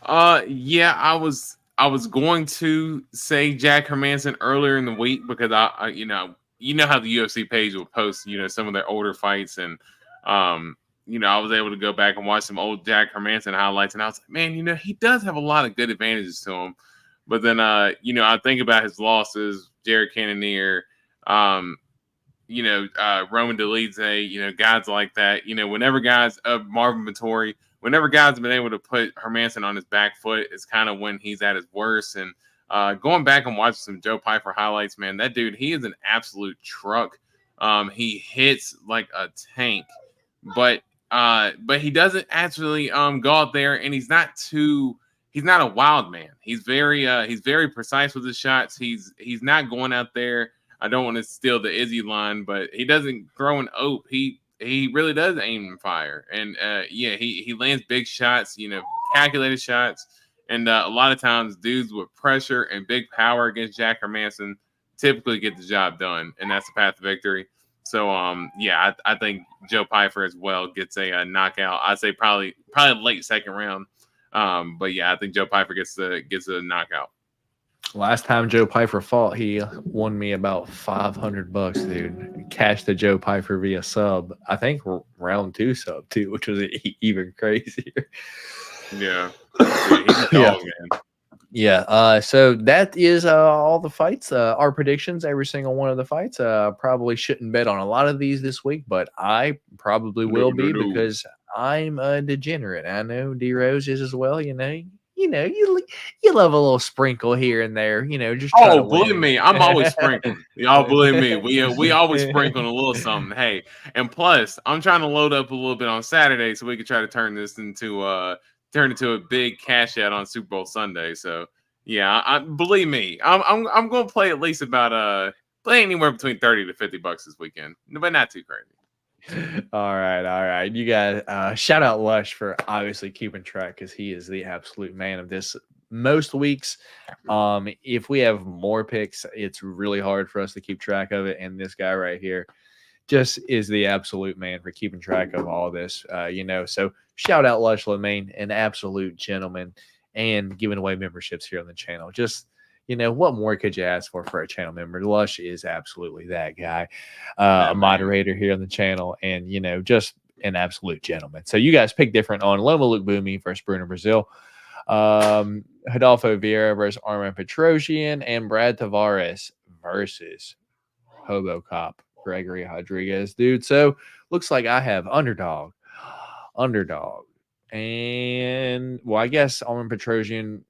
Yeah, I was going to say Jack Hermansson earlier in the week because I you know how the UFC page will post, some of their older fights and I was able to go back and watch some old Jack Hermansson highlights, and I was like, man, he does have a lot of good advantages to him. But then, I think about his losses, Jared Cannonier, Roman Dolidze, guys like that. Whenever guys, Marvin Vittori, whenever guys have been able to put Hermansson on his back foot, it's kind of when he's at his worst. And going back and watching some Joe Pyfer highlights, man, that dude, he is an absolute truck. He hits like a tank, but he doesn't actually go out there, and he's not a wild man. He's very precise with his shots. He's not going out there. I don't want to steal the Izzy line, but he doesn't throw an ope. He really does aim and fire, and he lands big shots, calculated shots. And a lot of times, dudes with pressure and big power against Jack Hermansson typically get the job done, and that's the path to victory. So, I think Joe Pyfer as well gets a knockout. I'd say probably late second round. But yeah, I think Joe Pyfer gets a knockout. Last time Joe Pyfer fought, he won me about $500, dude. Cashed the Joe Pyfer via sub. I think round 2 sub too, which was even crazier. Yeah, he's a dog, man. Yeah. So that is all the fights. Our predictions, every single one of the fights. Probably shouldn't bet on a lot of these this week, but I probably will be because I'm a degenerate. I know D Rose is as well. You love a little sprinkle here and there. Just believe me, I'm always sprinkling. Y'all believe me, we always sprinkle a little something. Hey, and plus, I'm trying to load up a little bit on Saturday so we can try to turn this into a big cash out on Super Bowl Sunday. So yeah, believe me, I'm going to play at least about play anywhere between $30 to $50 this weekend, but not too crazy. All right. You guys, shout out Lush for obviously keeping track because he is the absolute man of this most weeks. If we have more picks, it's really hard for us to keep track of it. And this guy right here just is the absolute man for keeping track of all this, So shout out Lush Lemaine, an absolute gentleman, and giving away memberships here on the channel. Just, what more could you ask for a channel member? Lush is absolutely that guy, a moderator here on the channel, and, just an absolute gentleman. So you guys pick different on Loma Luke Boomy versus Bruno Brazil, Rodolfo Vieira versus Armin Petrosian, and Brad Tavares versus Hobo Cop Gregory Rodriguez, dude. So looks like I have underdog, and I guess Armin Petrosian.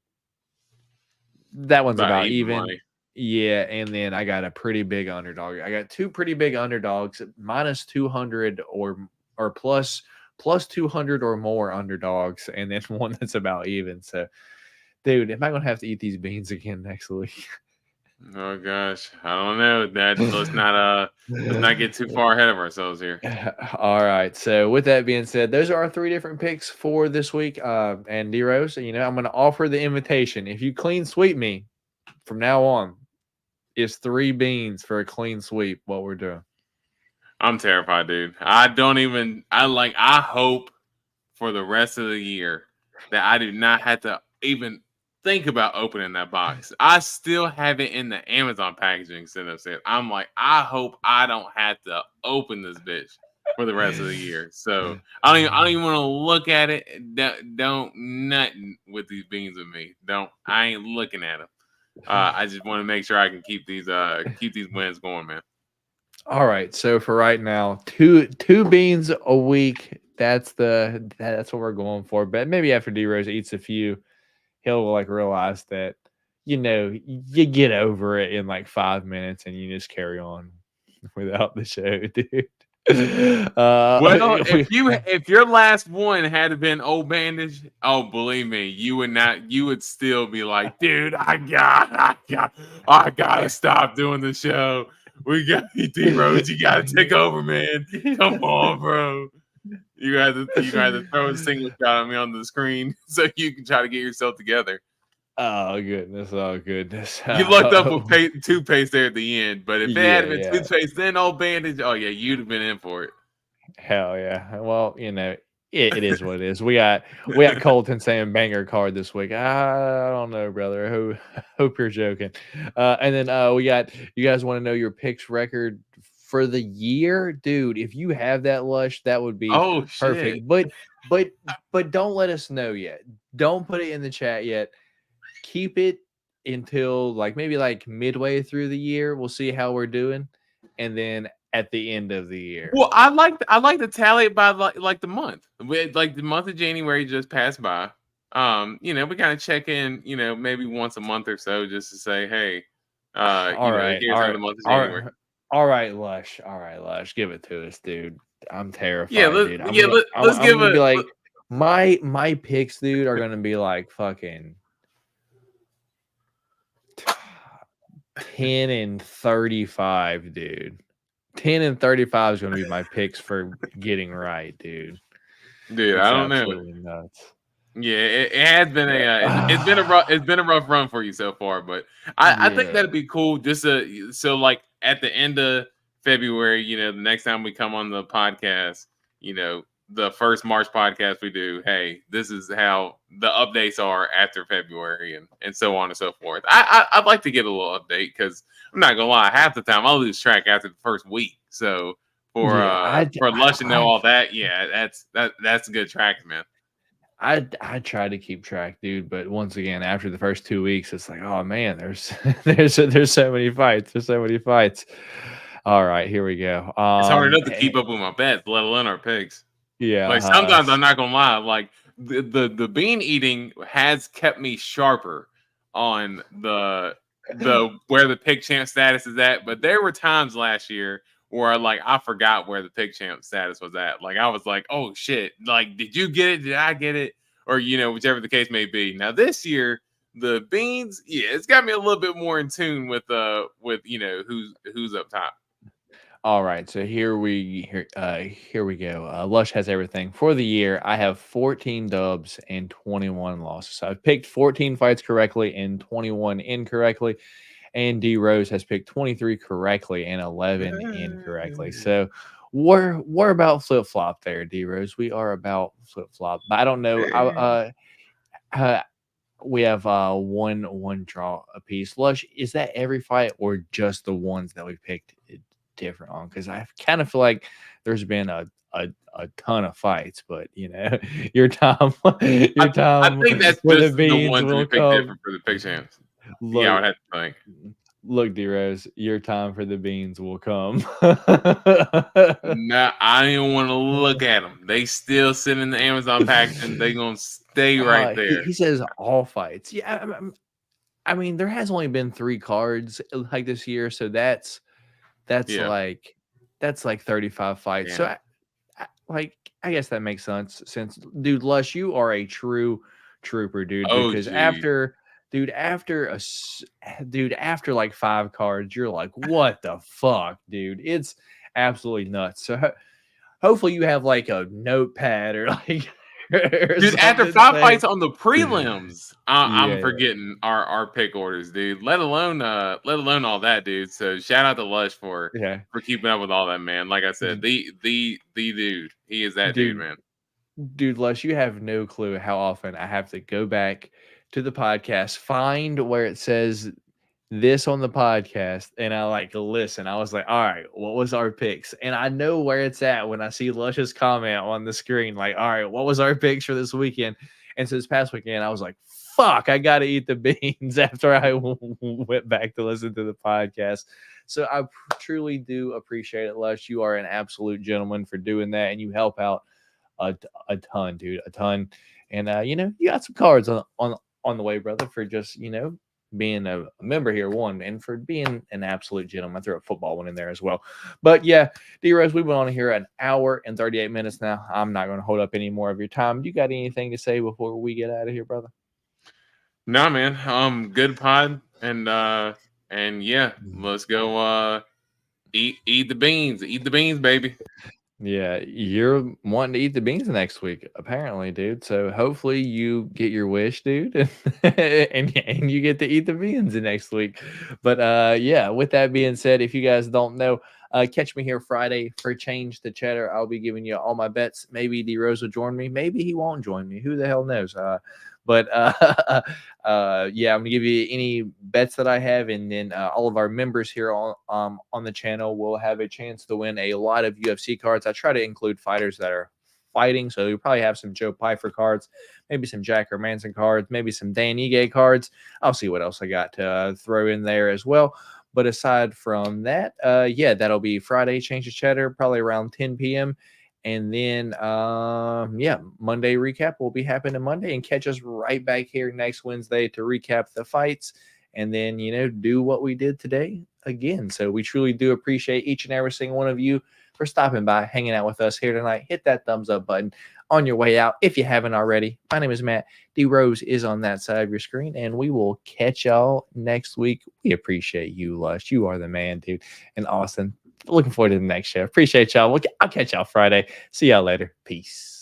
That one's about even. Money. Yeah, and then I got a pretty big underdog. I got 2 pretty big underdogs, minus 200 or plus 200 or more underdogs, and then one that's about even. So, dude, am I gonna have to eat these beans again next week? Oh gosh, I don't know. Let's not get too far ahead of ourselves here. All right. So with that being said, those are our 3 different picks for this week. And D Rose, I'm going to offer the invitation. If you clean sweep me from now on, it's 3 beans for a clean sweep. What we're doing. I'm terrified, dude. I hope for the rest of the year that I do not have to even think about opening that box. I still have it in the Amazon packaging sitting upstairs. I'm like, I hope I don't have to open this bitch for the rest of the year. So I don't even want to look at it. Don't nothing with these beans with me. I ain't looking at them. I just want to make sure I can keep these wins going, man. All right. So for right now, two beans a week. That's what we're going for. But maybe after D Rose eats a few, he'll realize that, you get over it in 5 minutes and you just carry on without the show, dude. If your last one had been Old Bandage, believe me, you would still be like, dude, I gotta stop doing the show. We got D Rose, you gotta take over, man. Come on, bro. You guys throw a single shot at me on the screen so you can try to get yourself together. Oh, goodness. You lucked up with toothpaste there at the end, but if it had been toothpaste, then Old Bandage, you'd have been in for it. Hell yeah. Well, it is what it is. We got Colton saying banger card this week. I don't know, brother. Hope you're joking. And then we got, you guys want to know your picks record for the year, dude, if you have that, Lush, that would be Oh perfect. shit. But don't let us know yet. Don't put it in the chat yet. Keep it until maybe midway through the year. We'll see how we're doing, and then at the end of the year. Well, I like to tally it by like the month. Like the month of January just passed by. We kind of check in, maybe once a month or so, just to say, hey, All right, here's all how right, the month of all January. right, all right, Lush. All right, Lush. Give it to us, dude. I'm terrified, Yeah, dude. I'm gonna be like, my picks, dude, are gonna be like fucking 10 and 35, dude. 10 and 35 is gonna be my picks for getting right, dude. Dude, It's I don't know. absolutely nuts. Yeah, it has been it's been a rough run for you so far, but I think that'd be cool. Just so like at the end of February, the next time we come on the podcast, the first March podcast we do, hey, this is how the updates are after February and so on and so forth. I'd like to get a little update because I'm not gonna lie, half the time I'll lose track after the first week. So for Lush to know all that, yeah, that's a good track, man. I try to keep track, dude, but once again, after the first 2 weeks, it's like, oh man, there's there's so many fights. There's so many fights. All right, here we go. It's hard enough to keep up with my bets, let alone our picks. Yeah. Like sometimes I'm not gonna lie, like the bean eating has kept me sharper on the where the pick champ status is at. But there were times last year where I forgot where the pick champ status was at. Like I was like, oh shit, like did you get it? Did I get it? Or whichever the case may be. Now this year, the beans, yeah, it's got me a little bit more in tune with who's up top. All right, so here we go. Lush has everything for the year. I have 14 dubs and 21 losses. So I've picked 14 fights correctly and 21 incorrectly. And D Rose has picked 23 correctly and 11 incorrectly. So we're about flip flop there, D Rose. We are about flip flop. But I don't know. We have one draw apiece. Lush, is that every fight or just the ones that we picked different on? Because I kind of feel like there's been a ton of fights, but your time I think that's for just the ones will we picked come. different for the pick champs. Yeah, I would have to think. Look, D-Rose, your time for the beans will come. Nah, I don't even want to look at them. They still sit in the Amazon package and they gonna stay right there. He says all fights. Yeah, I mean, there has only been 3 cards like this year, so that's like 35 fights. Yeah. So I guess that makes sense. Since dude, Lush, you are a true trooper, dude. Because after like 5 cards, you're like, what the fuck, dude? It's absolutely nuts. So hopefully you have like a notepad or like. Dude, after 5 fights on the prelims, I'm forgetting our pick orders, dude. Let alone all that, dude. So shout out to Lush for keeping up with all that, man. Like I said, the dude, he is that dude, man. Dude, Lush, you have no clue how often I have to go back to the podcast, find where it says this on the podcast, and I listen. I was like, all right, what was our picks? And I know where it's at when I see Lush's comment on the screen. Like, all right, what was our picks for this weekend? And so this past weekend, I was like, fuck, I got to eat the beans after I went back to listen to the podcast. So I truly do appreciate it, Lush. You are an absolute gentleman for doing that, and you help out a ton, dude, a ton. And you got some cards on the way, brother, for just being a member here, one, and for being an absolute gentleman. I threw a football one in there as well. But yeah, D-Rose, we've been on here an hour and 38 minutes now. I'm not going to hold up any more of your time. You got anything to say before we get out of here, brother? No, man. Good pod, and yeah, let's go eat the beans. Eat the beans, baby. Yeah, you're wanting to eat the beans next week, apparently, dude. So hopefully you get your wish, dude, and you get to eat the beans next week. But yeah, with that being said, if you guys don't know, Catch me here Friday for Change the Cheddar. I'll be giving you all my bets. Maybe D Rose will join me. Maybe he won't join me. Who the hell knows? But yeah, I'm gonna give you any bets that I have, and then all of our members here on the channel will have a chance to win a lot of UFC cards. I try to include fighters that are fighting, so you'll probably have some Joe Pyfer cards, maybe some Jack Hermansson cards, maybe some Dan Ige cards. I'll see what else I got to throw in there as well. But aside from that, yeah, that'll be Friday, Change the Cheddar, probably around 10 p.m. And then, yeah, Monday recap will be happening Monday, and catch us right back here next Wednesday to recap the fights, and then, you know, do what we did today again. So we truly do appreciate each and every single one of you for stopping by, hanging out with us here tonight. Hit that thumbs up button on your way out if you haven't already. My name is Matt. D Rose is on that side of your screen, and we will catch y'all next week. We appreciate you, Lush. You are the man, dude. And Austin, looking forward to the next show. Appreciate y'all. I'll catch y'all Friday. See y'all later. Peace.